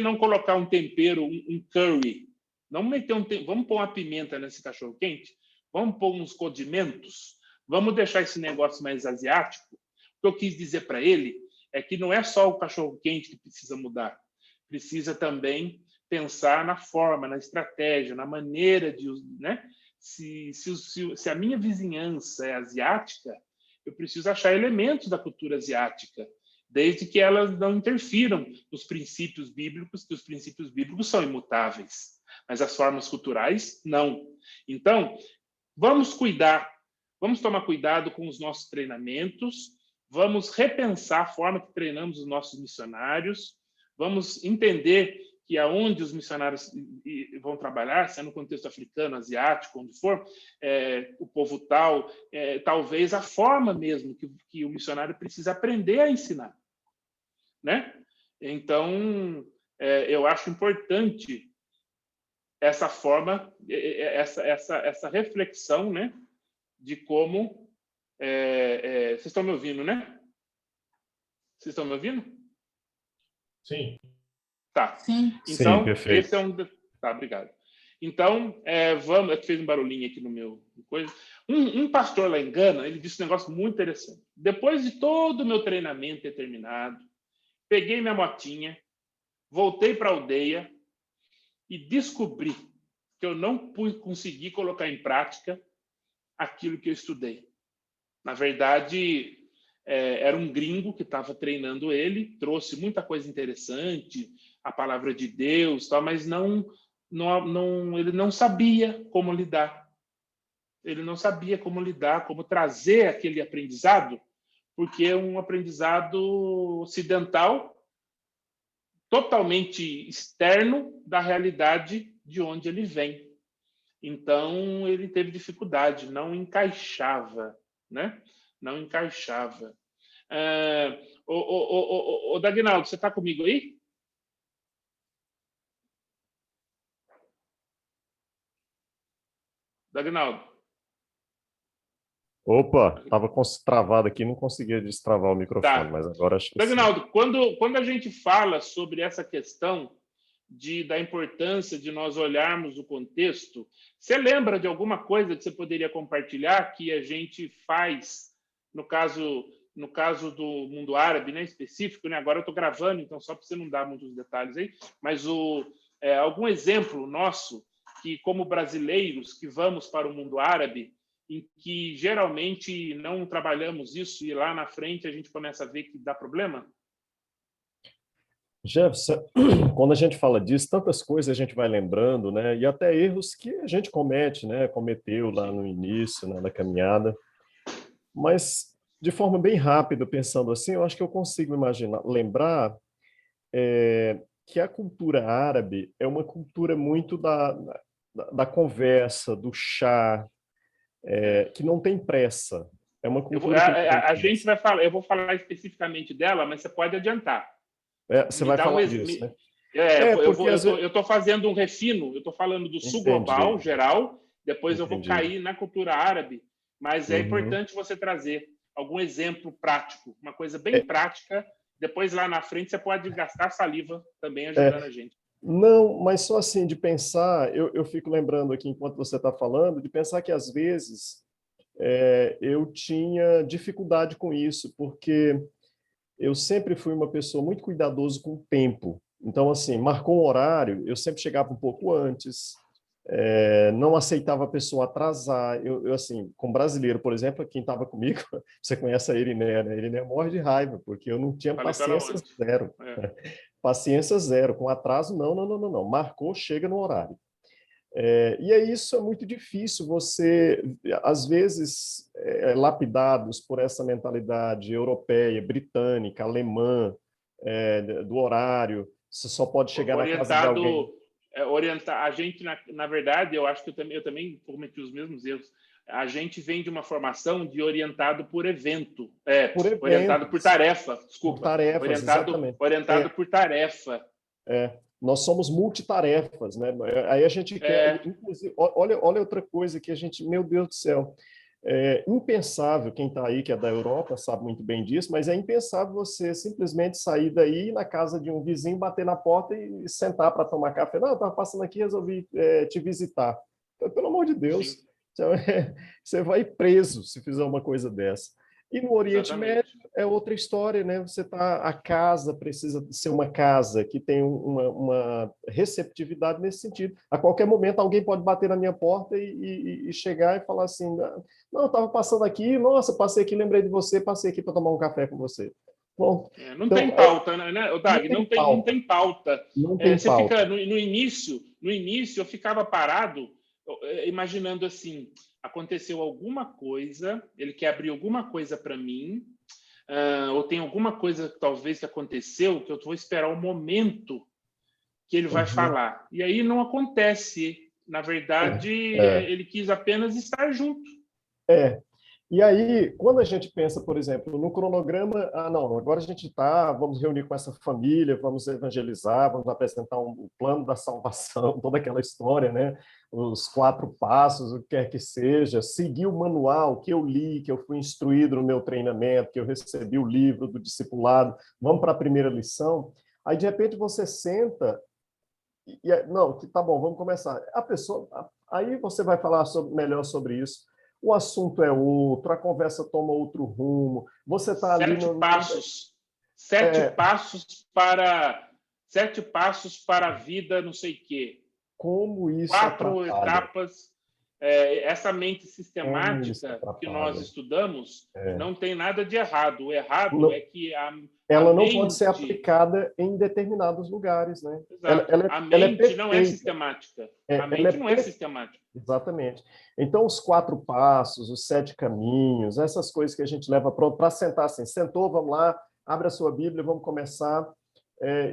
não colocar um tempero, um curry? Vamos pôr uma pimenta nesse cachorro quente? Vamos pôr uns condimentos? Vamos deixar esse negócio mais asiático? O que eu quis dizer para ele é que não é só o cachorro quente que precisa mudar. Precisa também pensar na forma, na estratégia, na maneira de... né? Se a minha vizinhança é asiática, eu preciso achar elementos da cultura asiática, desde que elas não interfiram nos princípios bíblicos, que os princípios bíblicos são imutáveis, mas as formas culturais, não. Então, vamos tomar cuidado com os nossos treinamentos, vamos repensar a forma que treinamos os nossos missionários, vamos entender que aonde os missionários vão trabalhar, se é no contexto africano, asiático, onde for, o povo tal, talvez a forma mesmo que o missionário precisa aprender a ensinar, né? Então, eu acho importante essa forma, essa reflexão, né, de como... vocês estão me ouvindo, né? Vocês estão me ouvindo? Sim. Tá. Sim. Então, Sim, perfeito. esse é um... Tá, obrigado. Então, vamos... Eu fiz um barulhinho aqui no meu... coisa. Um pastor lá em Gana, ele disse um negócio muito interessante. Depois de todo o meu treinamento ter terminado, peguei minha motinha, voltei para a aldeia e descobri que eu não consegui colocar em prática aquilo que eu estudei. Na verdade, era um gringo que estava treinando ele, trouxe muita coisa interessante, a palavra de Deus, tal, mas ele não sabia como lidar. Ele não sabia como lidar, como trazer aquele aprendizado, porque é um aprendizado ocidental, totalmente externo da realidade de onde ele vem. Então, ele teve dificuldade, não encaixava, né? Não encaixava. Dagnaldo, você está comigo aí? Dagnaldo. Opa, estava travado aqui, não conseguia destravar o microfone, Tá. mas agora acho que Dagnaldo, quando a gente fala sobre essa questão da importância de nós olharmos o contexto, você lembra de alguma coisa que você poderia compartilhar que a gente faz, no caso do mundo árabe, né, específico, né? Agora eu estou gravando, então só para você não dar muitos detalhes aí, mas algum exemplo nosso que, como brasileiros que vamos para o mundo árabe, em que geralmente não trabalhamos isso e lá na frente a gente começa a ver que dá problema? Jefferson, quando a gente fala disso, tantas coisas a gente vai lembrando, né? E até erros que a gente comete, né? Cometeu lá no início, né, da caminhada. Mas, de forma bem rápida, pensando assim, eu acho que eu consigo lembrar que a cultura árabe é uma cultura muito da conversa, do chá, que não tem pressa. É uma cultura a gente vai falar, eu vou falar especificamente dela, mas você pode adiantar. Você vai falar disso, né? Eu estou fazendo um refino, eu estou falando do sul global, geral, depois eu vou cair na cultura árabe, mas é importante você trazer algum exemplo prático, uma coisa bem prática, depois lá na frente você pode gastar saliva também ajudando a gente. Não, mas só assim, de pensar, eu fico lembrando aqui, enquanto você está falando, de pensar que às vezes eu tinha dificuldade com isso, porque eu sempre fui uma pessoa muito cuidadoso com o tempo. Então, assim, marcou um horário, eu sempre chegava um pouco antes, não aceitava a pessoa atrasar. Eu assim, com brasileiro, por exemplo, quem estava comigo, você conhece a Iriné, né? A Iriné morre de raiva, porque eu não tinha paciência zero. Paciência zero. Com atraso, não. Marcou, chega no horário. E isso é muito difícil, você, às vezes, lapidados por essa mentalidade europeia, britânica, alemã, do horário, você só pode chegar na casa de alguém. Orientar a gente, na verdade, eu acho que eu também cometi os mesmos erros. A gente vem de uma formação de orientado por evento, orientado por tarefa, desculpa. Por tarefas, orientado por tarefa. Nós somos multitarefas, né? Aí a gente quer, inclusive, olha outra coisa que a gente, meu Deus do céu, impensável, quem está aí que é da Europa sabe muito bem disso, mas é impensável você simplesmente sair daí, ir na casa de um vizinho, bater na porta e sentar para tomar café. Não, eu estava passando aqui, resolvi te visitar. Pelo amor de Deus, você vai preso se fizer uma coisa dessa. E no Oriente Médio é outra história, né? A casa precisa ser uma casa que tem uma receptividade nesse sentido. A qualquer momento alguém pode bater na minha porta e chegar e falar assim, não, eu estava passando aqui, nossa, passei aqui, lembrei de você, passei aqui para tomar um café com você. Bom, não tem pauta, né, Dag? Não tem pauta. Não tem pauta. Fica, no início eu ficava parado, imaginando assim, aconteceu alguma coisa, ele quer abrir alguma coisa para mim, ou tem alguma coisa talvez que aconteceu que eu vou esperar o momento que ele vai falar. E aí não acontece. Na verdade, ele quis apenas estar junto. E aí, quando a gente pensa, por exemplo, no cronograma, não, agora a gente vamos reunir com essa família, vamos evangelizar, vamos apresentar o plano da salvação, toda aquela história, né? Os 4 passos, o que quer que seja, seguir o manual que eu li, que eu fui instruído no meu treinamento, que eu recebi o livro do discipulado, vamos para a primeira lição. Aí, de repente, você senta não, tá bom, vamos começar. A pessoa, aí você vai falar melhor sobre isso. O assunto é outro, a conversa toma outro rumo. Você está ali no... 7 passos para a vida, não sei o quê. Como isso 4 atrapalha. etapas. Essa mente sistemática que nós estudamos não tem nada de errado. O errado não, é que ela não pode ser aplicada em determinados lugares, né? A mente não é sistemática. A mente não é sistemática. Exatamente. Então, os 4 passos, os 7 caminhos, essas coisas que a gente leva pronto para sentar assim, sentou, vamos lá, abre a sua Bíblia, vamos começar.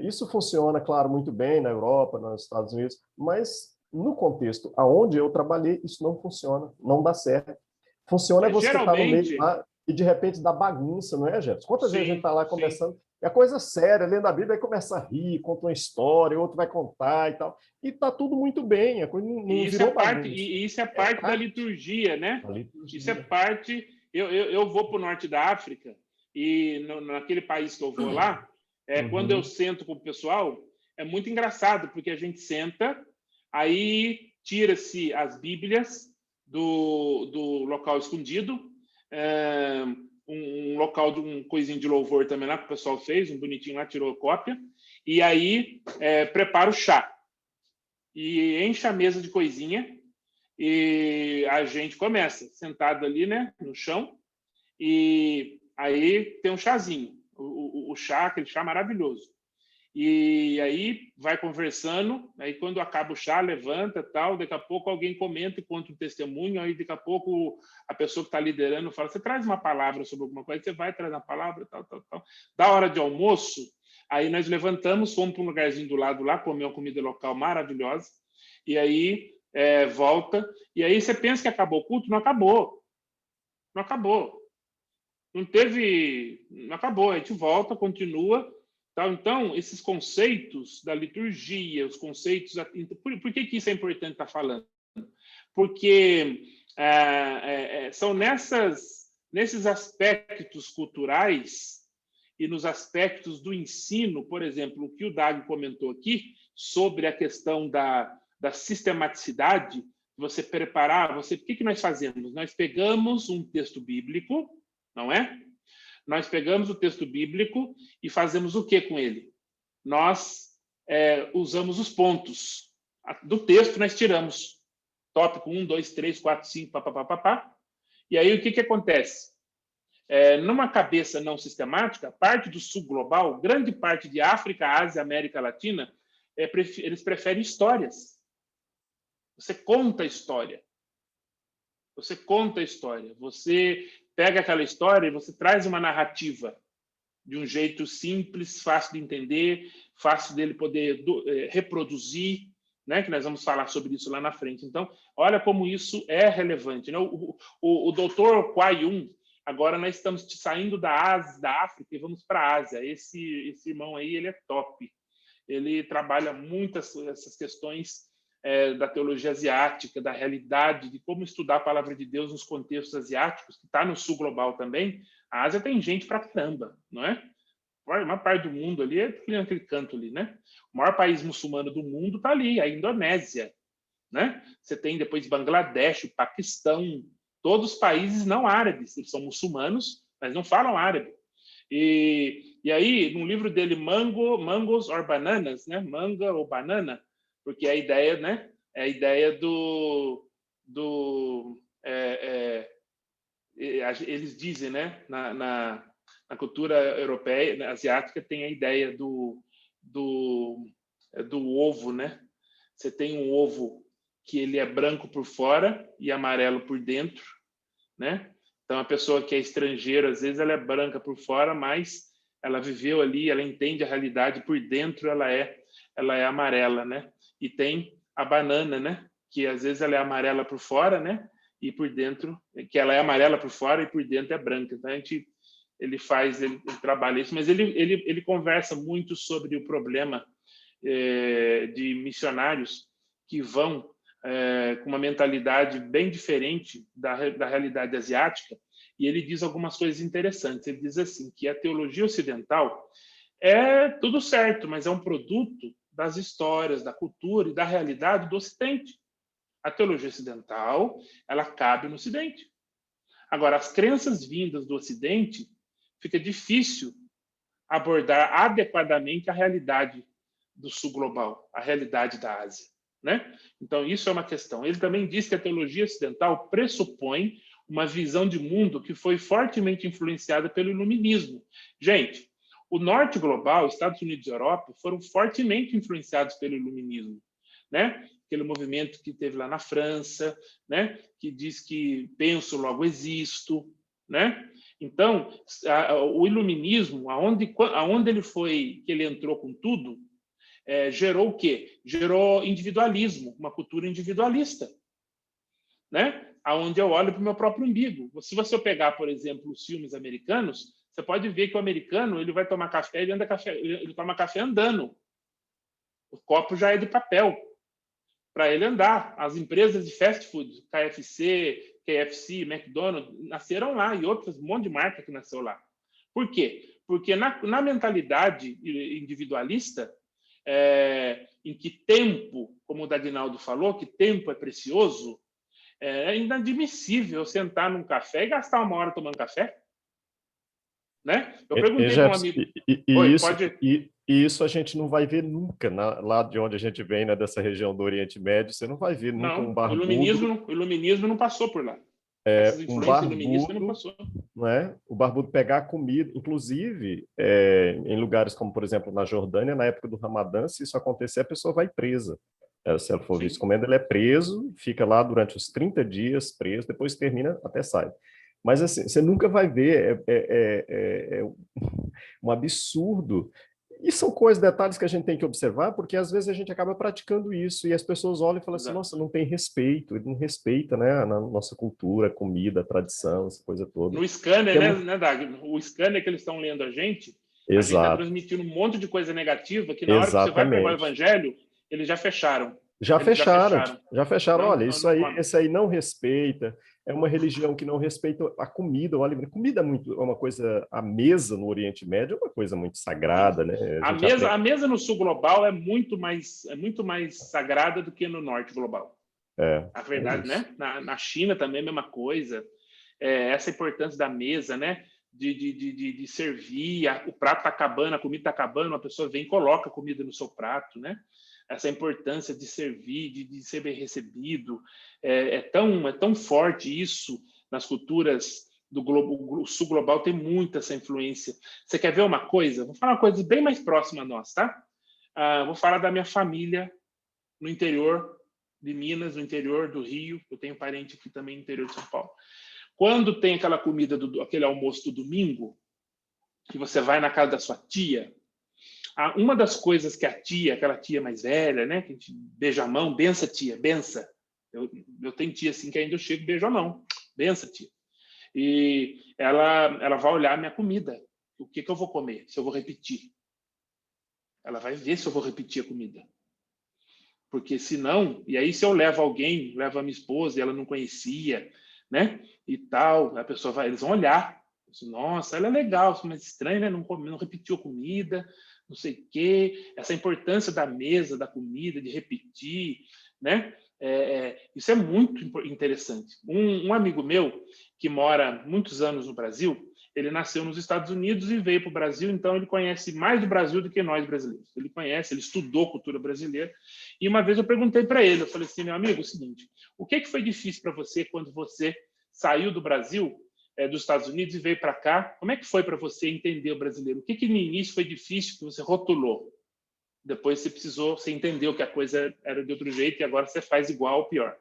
Isso funciona, claro, muito bem na Europa, nos Estados Unidos, mas no contexto aonde eu trabalhei, isso não funciona, não dá certo. Funciona você estar no meio lá e de repente dá bagunça, não é, Jefferson? Quantas vezes a gente está lá conversando, é coisa séria, lendo a Bíblia, aí começa a rir, conta uma história, outro vai contar e tal, e está tudo muito bem, a coisa não virou bagunça. E isso é parte da liturgia, né? Isso é parte... Eu vou para o norte da África e naquele país que eu vou lá, quando eu sento com o pessoal, é muito engraçado, porque a gente senta, aí tira-se as Bíblias do local escondido, um local de um coisinho de louvor também lá que o pessoal fez, um bonitinho lá, tirou cópia, e aí prepara o chá. E enche a mesa de coisinha, e a gente começa, sentado ali, né, no chão, e aí tem um chazinho, o chá, aquele chá maravilhoso. E aí vai conversando, aí quando acaba o chá, levanta, tal, daqui a pouco alguém comenta e conta um testemunho, aí daqui a pouco a pessoa que está liderando fala, você traz uma palavra sobre alguma coisa, você vai trazer uma palavra, tal. Da hora de almoço, aí nós levantamos, fomos para um lugarzinho do lado lá, comer uma comida local maravilhosa, e aí volta, e aí você pensa que acabou o culto, não acabou. Não acabou. Não acabou, a gente volta, continua. Então, esses conceitos da liturgia, os conceitos... Por que isso é importante estar falando? Porque são nesses aspectos culturais e nos aspectos do ensino, por exemplo, o que o Dag comentou aqui, sobre a questão da sistematicidade, você preparar... O que nós fazemos? Nós pegamos um texto bíblico, não é? Nós pegamos o texto bíblico e fazemos o que com ele? Nós usamos os pontos. Do texto nós tiramos tópico 1, 2, 3, 4, 5, papapá. E aí o que acontece? Numa cabeça não sistemática, parte do sul global, grande parte de África, Ásia, América Latina, eles preferem histórias. Você conta a história. Você conta a história. Você pega aquela história e você traz uma narrativa de um jeito simples, fácil de entender, fácil dele poder reproduzir, né? Que nós vamos falar sobre isso lá na frente. Então, olha como isso é relevante, né? O doutor Kwai Yun, agora nós estamos saindo da África e vamos para a Ásia. Esse irmão aí, ele é top. Ele trabalha muito essas questões da teologia asiática, da realidade, de como estudar a palavra de Deus nos contextos asiáticos, que está no sul global também. A Ásia tem gente pra caramba, não é? A maior parte do mundo ali é naquele canto ali, né? O maior país muçulmano do mundo está ali, a Indonésia, né? Você tem depois Bangladesh, o Paquistão, todos os países não árabes, eles são muçulmanos, mas não falam árabe. E aí, no livro dele, Mangos or Bananas, né? Manga ou banana, porque a ideia, né? É a ideia eles dizem, né? Na cultura europeia, asiática, tem a ideia do ovo, né? Você tem um ovo que ele é branco por fora e amarelo por dentro, né? Então, a pessoa que é estrangeira, às vezes ela é branca por fora, mas ela viveu ali, ela entende a realidade, por dentro ela é amarela, né? E tem a banana, né? Que às vezes ela é amarela por fora, né? E por dentro, que ela é amarela por fora e por dentro é branca. Então, ele trabalha isso, mas ele conversa muito sobre o problema de missionários que vão com uma mentalidade bem diferente da realidade asiática, e ele diz algumas coisas interessantes. Ele diz assim, que a teologia ocidental é tudo certo, mas é um produto das histórias, da cultura e da realidade do Ocidente. A teologia ocidental, ela cabe no Ocidente. Agora, as crenças vindas do Ocidente, fica difícil abordar adequadamente a realidade do sul global, a realidade da Ásia, né? Então, isso é uma questão. Ele também diz que a teologia ocidental pressupõe uma visão de mundo que foi fortemente influenciada pelo iluminismo. Gente, o norte global, Estados Unidos e Europa, foram fortemente influenciados pelo iluminismo, né? Aquele movimento que teve lá na França, né? Que diz que penso, logo existo, né? Então, o iluminismo, aonde ele entrou com tudo, gerou o quê? Gerou individualismo, uma cultura individualista, né? Aonde eu olho para o meu próprio umbigo. Se você pegar, por exemplo, os filmes americanos, você pode ver que o americano ele vai tomar café, ele toma café andando. O copo já é de papel para ele andar. As empresas de fast food, KFC, McDonald's, nasceram lá, e outras, um monte de marca que nasceu lá. Por quê? Porque na mentalidade individualista, em que tempo, como o Dagnaldo falou, que tempo é precioso, é inadmissível sentar num café e gastar 1 hora tomando café. Né? Eu perguntei para um amigo... Isso a gente não vai ver nunca, lá de onde a gente vem, né, dessa região do Oriente Médio, você não vai ver nunca um barbudo... O iluminismo não passou por lá. Um barbudo, não passou. Né? O barbudo pegar a comida, inclusive, em lugares como, por exemplo, na Jordânia, na época do Ramadã, se isso acontecer, a pessoa vai presa. Se ela for vista comendo, ele é preso, fica lá durante os 30 dias preso, depois termina, até sai. Mas assim, você nunca vai ver, um absurdo. E são coisas, detalhes que a gente tem que observar, porque às vezes a gente acaba praticando isso e as pessoas olham e falam assim, nossa, não tem respeito, ele não respeita, né, a nossa cultura, comida, tradição, essa coisa toda. No scanner, né, Dag? O scanner que eles estão lendo a gente está transmitindo um monte de coisa negativa que na hora que você vai pegar o evangelho, eles já fecharam. Já fecharam. Olha, esse aí não respeita, é uma religião que não respeita a comida. Olha, comida é uma coisa, a mesa no Oriente Médio é uma coisa muito sagrada, né? A mesa no sul global é muito mais sagrada do que no norte global. A verdade, né? Na China também é a mesma coisa. Essa importância da mesa, né? De servir, o prato está acabando, a comida está acabando, uma pessoa vem e coloca a comida no seu prato, né? Essa importância de servir, de ser bem recebido, é tão forte isso nas culturas do globo. O sul global tem muita essa influência. Você quer ver uma coisa? Vou falar uma coisa bem mais próxima a nós, tá? Vou falar da minha família no interior de Minas, no interior do Rio. Eu tenho parente aqui também no interior de São Paulo. Quando tem aquela comida, aquele almoço do domingo, que você vai na casa da sua tia, uma das coisas que aquela tia mais velha, né, que a gente beija a mão, bença, tia, bença. Eu tenho tia assim que ainda eu chego e beijo a mão, bença, tia. E ela vai olhar a minha comida, o que eu vou comer, se eu vou repetir. Ela vai ver se eu vou repetir a comida. Porque senão, e aí se eu levo alguém, levo a minha esposa e ela não conhecia, né, e tal, eles vão olhar. Nossa, ela é legal, mas estranho, né? Não repetiu a comida, não sei o quê. Essa importância da mesa, da comida, de repetir, né? Isso é muito interessante. Um amigo meu, que mora muitos anos no Brasil, ele nasceu nos Estados Unidos e veio para o Brasil, então ele conhece mais do Brasil do que nós brasileiros. Ele estudou cultura brasileira. E uma vez eu perguntei para ele, eu falei assim, meu amigo, é o seguinte, o que foi difícil para você quando você saiu do Brasil, dos Estados Unidos e veio para cá? Como é que foi para você entender o brasileiro? O que no início foi difícil que você rotulou? Depois você entendeu que a coisa era de outro jeito e agora você faz igual ou pior.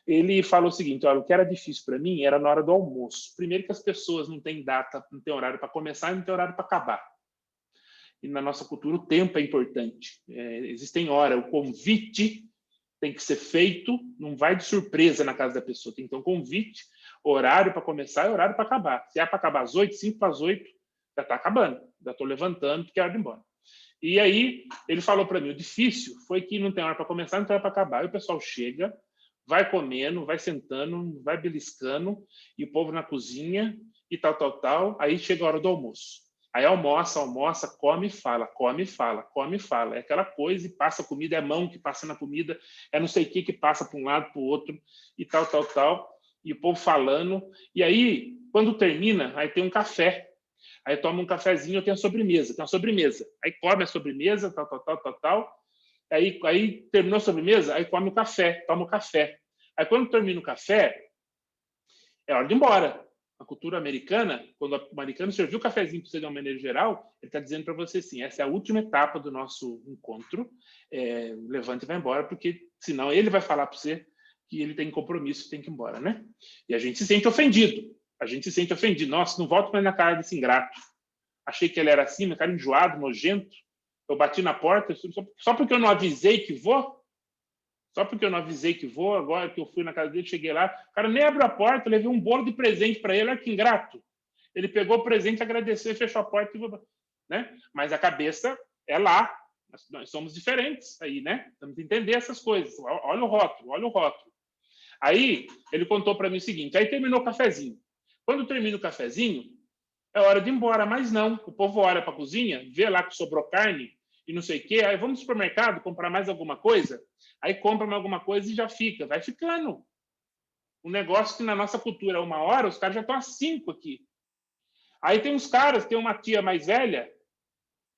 ele falou o seguinte: olha, o que era difícil para mim era na hora do almoço. Primeiro que as pessoas não têm data, não têm horário para começar e não têm horário para acabar. E na nossa cultura o tempo é importante. Existem horas, o convite tem que ser feito, não vai de surpresa na casa da pessoa. Tem que ter um convite, horário para começar e horário para acabar. Se é para acabar às 8, 5 para as 8, já está acabando. Já estou levantando porque é hora de ir embora. E aí ele falou para mim, o difícil foi que não tem hora para começar, não tem hora para acabar. E o pessoal chega, vai comendo, vai sentando, vai beliscando, e o povo na cozinha, e tal. Aí chega a hora do almoço. Aí almoça, come e fala, come e fala, come e fala. É aquela coisa, e passa comida, é a mão que passa na comida, é não sei o que passa para um lado, para o outro, e tal. E o povo falando. E aí, quando termina, aí tem um café. Aí toma um cafezinho, tem a sobremesa. Tem uma sobremesa. Aí come a sobremesa, tal. Aí terminou a sobremesa, aí come o café, toma o café. Aí quando termina o café, é hora de ir embora. A cultura americana, quando o americano serviu o cafezinho para você de uma maneira geral, ele está dizendo para você assim, essa é a última etapa do nosso encontro, levante e vai embora, porque senão ele vai falar para você que ele tem compromisso, tem que ir embora, né? E a gente se sente ofendido. Nossa, não volto mais na cara desse ingrato. Achei que ele era assim, meu cara enjoado, nojento. Eu bati na porta, só porque eu não avisei que vou. Agora que eu fui na casa dele, cheguei lá, o cara nem abriu a porta, eu levei um bolo de presente para ele, olha que ingrato. Ele pegou o presente, agradeceu, fechou a porta, né? Mas a cabeça é lá. Nós somos diferentes aí, né? Temos que entender essas coisas. Olha o rótulo. Aí ele contou para mim o seguinte, aí terminou o cafezinho. Quando termina o cafezinho, é hora de ir embora, mas não. O povo olha para a cozinha, vê lá que sobrou carne e não sei o quê, aí vamos no supermercado comprar mais alguma coisa, aí compra mais alguma coisa e já fica, vai ficando. Um negócio que na nossa cultura é 1 hora, os caras já estão às 5 aqui. Aí tem uns caras, tem uma tia mais velha,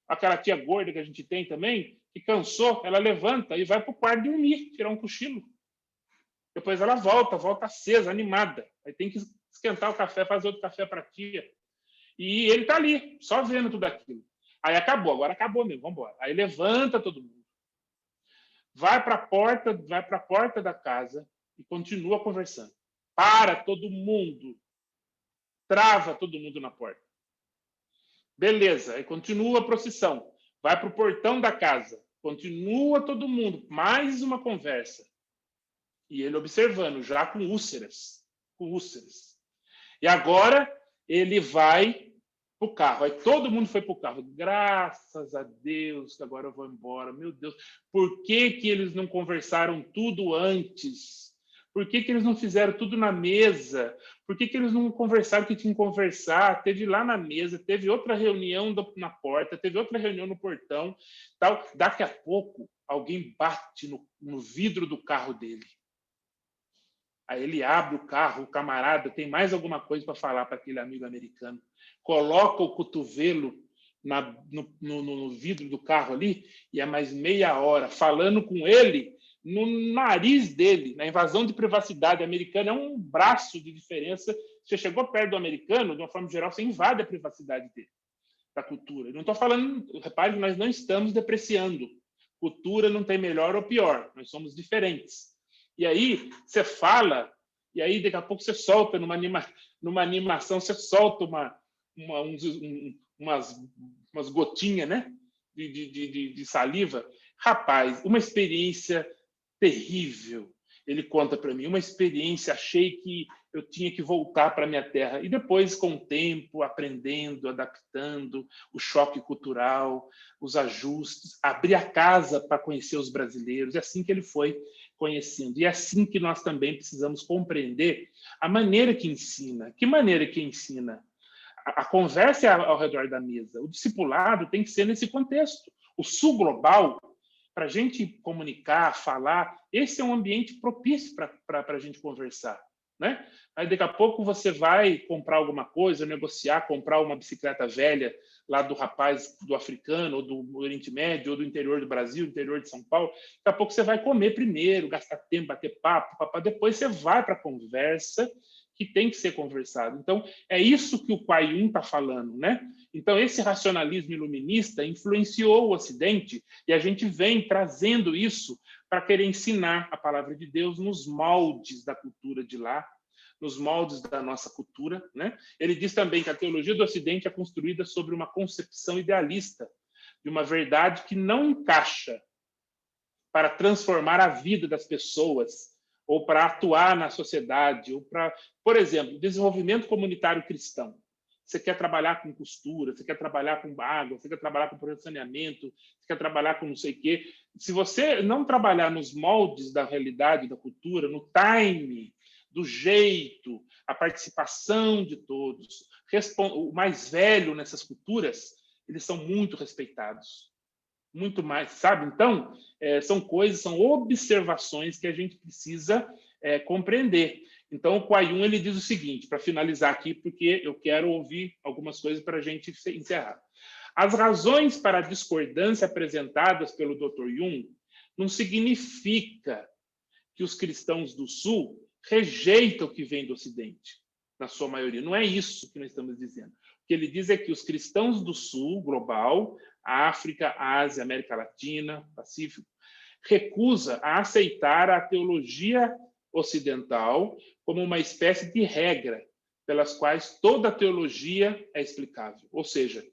aquela tia gorda que a gente tem também, que cansou, ela levanta e vai para o quarto dormir, tirar um cochilo. Depois ela volta acesa, animada. Aí tem que esquentar o café, fazer outro café para a tia. E ele está ali, só vendo tudo aquilo. Aí agora acabou mesmo, vamos embora. Aí levanta todo mundo. Vai para a porta da casa e continua conversando. Para todo mundo. Trava todo mundo na porta. Beleza, aí continua a procissão. Vai para o portão da casa. Continua todo mundo. Mais uma conversa. E ele observando, já com úlceras. E agora ele vai para o carro. Aí todo mundo foi para o carro. Graças a Deus que agora eu vou embora. Meu Deus, por que eles não conversaram tudo antes? Por que eles não fizeram tudo na mesa? Por que eles não conversaram o que tinham que conversar? Teve lá na mesa, teve outra reunião na porta, teve outra reunião no portão. Tal. Daqui a pouco, alguém bate no vidro do carro dele. Aí ele abre o carro, o camarada tem mais alguma coisa para falar para aquele amigo americano. Coloca o cotovelo no vidro do carro ali e é mais meia hora falando com ele no nariz dele. Na invasão de privacidade americana é um braço de diferença. Você chegou perto do americano, de uma forma geral, você invade a privacidade dele, da cultura. Não estou falando, repare, nós não estamos depreciando. Cultura não tem melhor ou pior, nós somos diferentes. E aí você fala, e aí daqui a pouco você solta numa animação, você solta umas gotinhas, né? de saliva. Rapaz, uma experiência terrível. Ele conta para mim, uma experiência, achei que eu tinha que voltar para a minha terra. E depois, com o tempo, aprendendo, adaptando, o choque cultural, os ajustes, abrir a casa para conhecer os brasileiros. É assim que ele foi conhecendo. E é assim que nós também precisamos compreender a maneira que ensina. Que maneira que ensina? A conversa é ao redor da mesa. O discipulado tem que ser nesse contexto. O sul global, para a gente comunicar, falar, esse é um ambiente propício para a gente conversar, né? Aí daqui a pouco você vai comprar alguma coisa, negociar, comprar uma bicicleta velha lá do rapaz do africano, ou do Oriente Médio, ou do interior do Brasil, interior de São Paulo. Daqui a pouco você vai comer primeiro, gastar tempo, bater papo, depois você vai para a conversa, que tem que ser conversado. Então, é isso que o Kuai Yin está falando, né? Então, esse racionalismo iluminista influenciou o Ocidente e a gente vem trazendo isso para querer ensinar a palavra de Deus nos moldes da cultura de lá, nos moldes da nossa cultura, né? Ele diz também que a teologia do Ocidente é construída sobre uma concepção idealista de uma verdade que não encaixa para transformar a vida das pessoas ou para atuar na sociedade, ou para, por exemplo, desenvolvimento comunitário cristão. Você quer trabalhar com costura, você quer trabalhar com água, você quer trabalhar com projeto de saneamento, você quer trabalhar com não sei o quê. Se você não trabalhar nos moldes da realidade, da cultura, no time, do jeito, a participação de todos, o mais velho nessas culturas, eles são muito respeitados. Muito mais, sabe? Então, são coisas, são observações que a gente precisa compreender. Então, o Kuai Yin, ele diz o seguinte, para finalizar aqui, porque eu quero ouvir algumas coisas para a gente encerrar. As razões para a discordância apresentadas pelo Dr. Jung não significa que os cristãos do Sul rejeitam o que vem do Ocidente, na sua maioria. Não é isso que nós estamos dizendo. O que ele diz é que os cristãos do Sul, global, África, Ásia, América Latina, Pacífico, recusa a aceitar a teologia ocidental como uma espécie de regra pelas quais toda a teologia é explicável. Ou seja,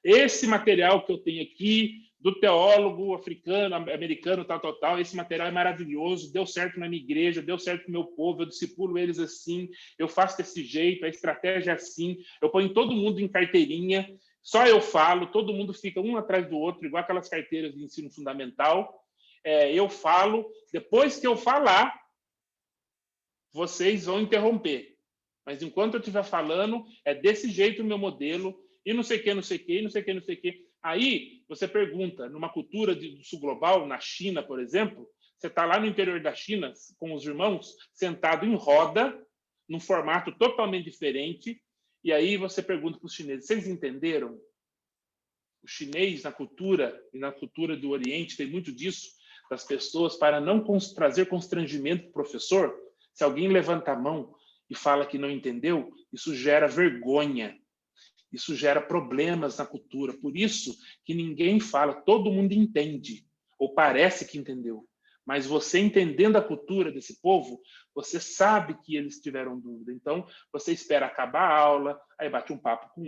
esse material que eu tenho aqui, do teólogo africano, americano, tal, esse material é maravilhoso, deu certo na minha igreja, deu certo no meu povo, eu discipulo eles assim, eu faço desse jeito, a estratégia é assim, eu ponho todo mundo em carteirinha, só eu falo, todo mundo fica um atrás do outro, igual aquelas carteiras de ensino fundamental. Eu falo, depois que eu falar, vocês vão interromper. Mas enquanto eu estiver falando, é desse jeito o meu modelo, e não sei o que, não sei o que, não sei o que, não sei o que. Aí, você pergunta, numa cultura do sul global, na China, por exemplo, você está lá no interior da China, com os irmãos, sentado em roda, num formato totalmente diferente, e aí você pergunta para os chineses, vocês entenderam? O chinês, na cultura, e na cultura do Oriente, tem muito disso, das pessoas, para não trazer constrangimento para o professor. Se alguém levanta a mão e fala que não entendeu, isso gera vergonha. Isso gera problemas na cultura. Por isso que ninguém fala, todo mundo entende, ou parece que entendeu. Mas você entendendo a cultura desse povo, você sabe que eles tiveram dúvida. Então, você espera acabar a aula, aí bate um papo com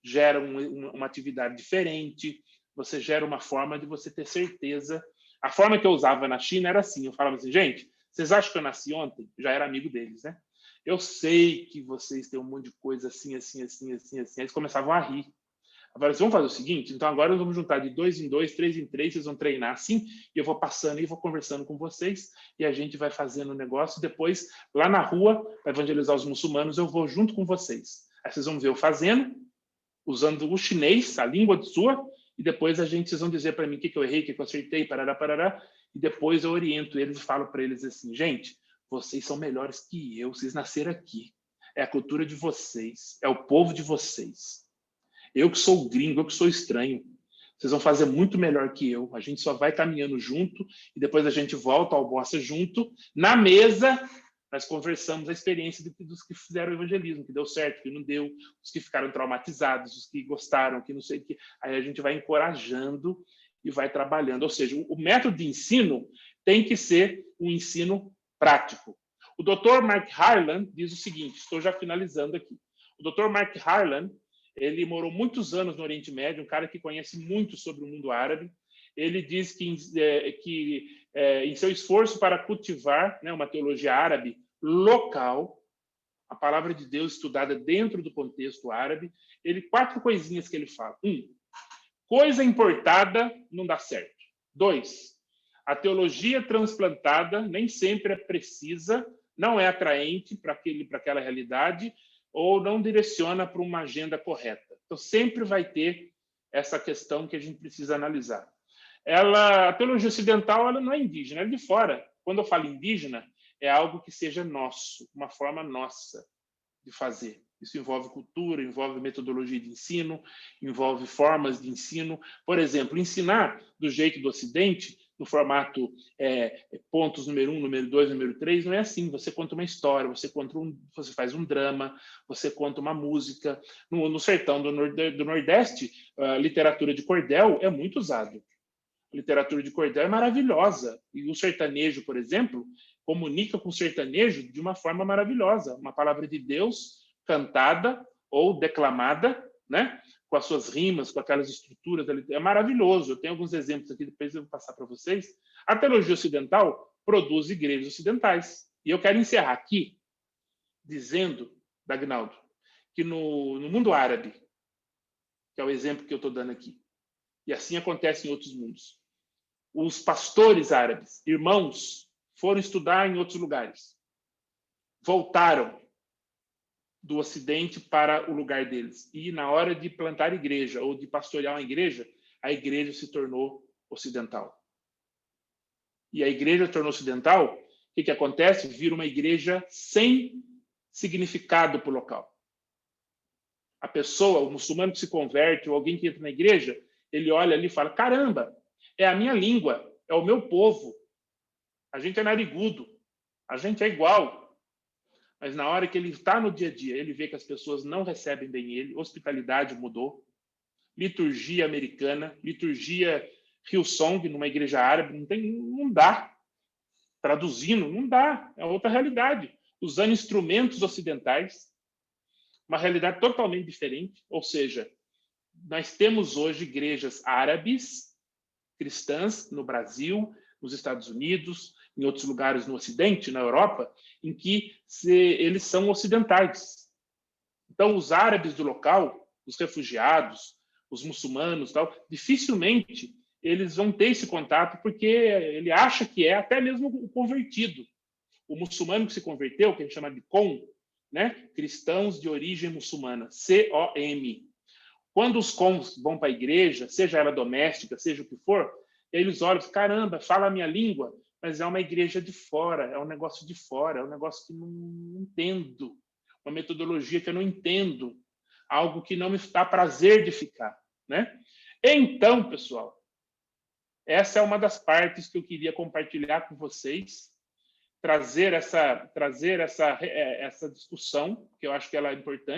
gera uma atividade diferente, você gera uma forma de você ter certeza. A forma que eu usava na China era assim, eu falava assim, gente, vocês acham que eu nasci ontem? Já era amigo deles, né? Eu sei que vocês têm um monte de coisa assim. Aí eles começavam a rir. Agora, vocês vão fazer o seguinte, então agora nós vamos juntar de 2 em 2, 3 em 3, vocês vão treinar assim, e eu vou passando e vou conversando com vocês, e a gente vai fazendo o negócio, depois, lá na rua, para evangelizar os muçulmanos, eu vou junto com vocês. Aí vocês vão ver eu fazendo, usando o chinês, a língua sua, e depois vocês vão dizer para mim o que eu errei, o que eu acertei, parará, e depois eu oriento eles e falo para eles assim, gente, vocês são melhores que eu, vocês nasceram aqui. É a cultura de vocês, é o povo de vocês. Eu que sou gringo, eu que sou estranho. Vocês vão fazer muito melhor que eu. A gente só vai caminhando junto e depois a gente volta, almoça junto. Na mesa, nós conversamos a experiência dos que fizeram o evangelismo, que deu certo, que não deu, os que ficaram traumatizados, os que gostaram, que não sei o que. Aí a gente vai encorajando e vai trabalhando. Ou seja, o método de ensino tem que ser um ensino prático. O Dr. Mark Harlan diz o seguinte, estou já finalizando aqui. O Dr. Mark Harlan, ele morou muitos anos no Oriente Médio, um cara que conhece muito sobre o mundo árabe. Ele diz que em seu esforço para cultivar, né, uma teologia árabe local, a palavra de Deus estudada dentro do contexto árabe, 4 coisinhas que ele fala. 1, coisa importada não dá certo. 2, a teologia transplantada nem sempre é precisa, não é atraente para aquela realidade, ou não direciona para uma agenda correta. Então, sempre vai ter essa questão que a gente precisa analisar. A teologia ocidental ela não é indígena, ela é de fora. Quando eu falo indígena, é algo que seja nosso, uma forma nossa de fazer. Isso envolve cultura, envolve metodologia de ensino, envolve formas de ensino. Por exemplo, ensinar do jeito do Ocidente no formato pontos número 1, número 2, número 3, não é assim. Você conta uma história, você faz um drama, você conta uma música. No sertão do Nordeste, a literatura de cordel é muito usada. A literatura de cordel é maravilhosa. E o sertanejo, por exemplo, comunica com o sertanejo de uma forma maravilhosa. Uma palavra de Deus cantada ou declamada, né? Com as suas rimas, com aquelas estruturas. É maravilhoso. Eu tenho alguns exemplos aqui, depois eu vou passar para vocês. A teologia ocidental produz igrejas ocidentais. E eu quero encerrar aqui dizendo, Dagnaldo, que no mundo árabe, que é o exemplo que eu estou dando aqui, e assim acontece em outros mundos, os pastores árabes, irmãos, foram estudar em outros lugares. Voltaram do Ocidente para o lugar deles. E na hora de plantar igreja ou de pastorear uma igreja, a igreja se tornou ocidental. E a igreja tornou ocidental, o que acontece? Vira uma igreja sem significado para o local. A pessoa, o muçulmano que se converte, ou alguém que entra na igreja, ele olha ali e fala, caramba, é a minha língua, é o meu povo. A gente é narigudo, a gente é igual. Mas na hora que ele está no dia a dia, ele vê que as pessoas não recebem bem ele, hospitalidade mudou, liturgia americana, liturgia Hillsong numa igreja árabe, não dá. Traduzindo, não dá, é outra realidade. Usando instrumentos ocidentais, uma realidade totalmente diferente. Ou seja, nós temos hoje igrejas árabes, cristãs, no Brasil, nos Estados Unidos, em outros lugares no Ocidente, na Europa, em que eles são ocidentais. Então, os árabes do local, os refugiados, os muçulmanos, tal, dificilmente eles vão ter esse contato, porque ele acha que é até mesmo o convertido. O muçulmano que se converteu, que a gente chama de COM, né? Cristãos de origem muçulmana, COM. Quando os COMs vão para a igreja, seja ela doméstica, seja o que for, eles olham e falam, caramba, fala a minha língua, mas é uma igreja de fora, é um negócio de fora, é um negócio que não entendo, uma metodologia que eu não entendo, algo que não me dá prazer de ficar, né? Então, pessoal, essa é uma das partes que eu queria compartilhar com vocês, trazer essa discussão, que eu acho que ela é importante.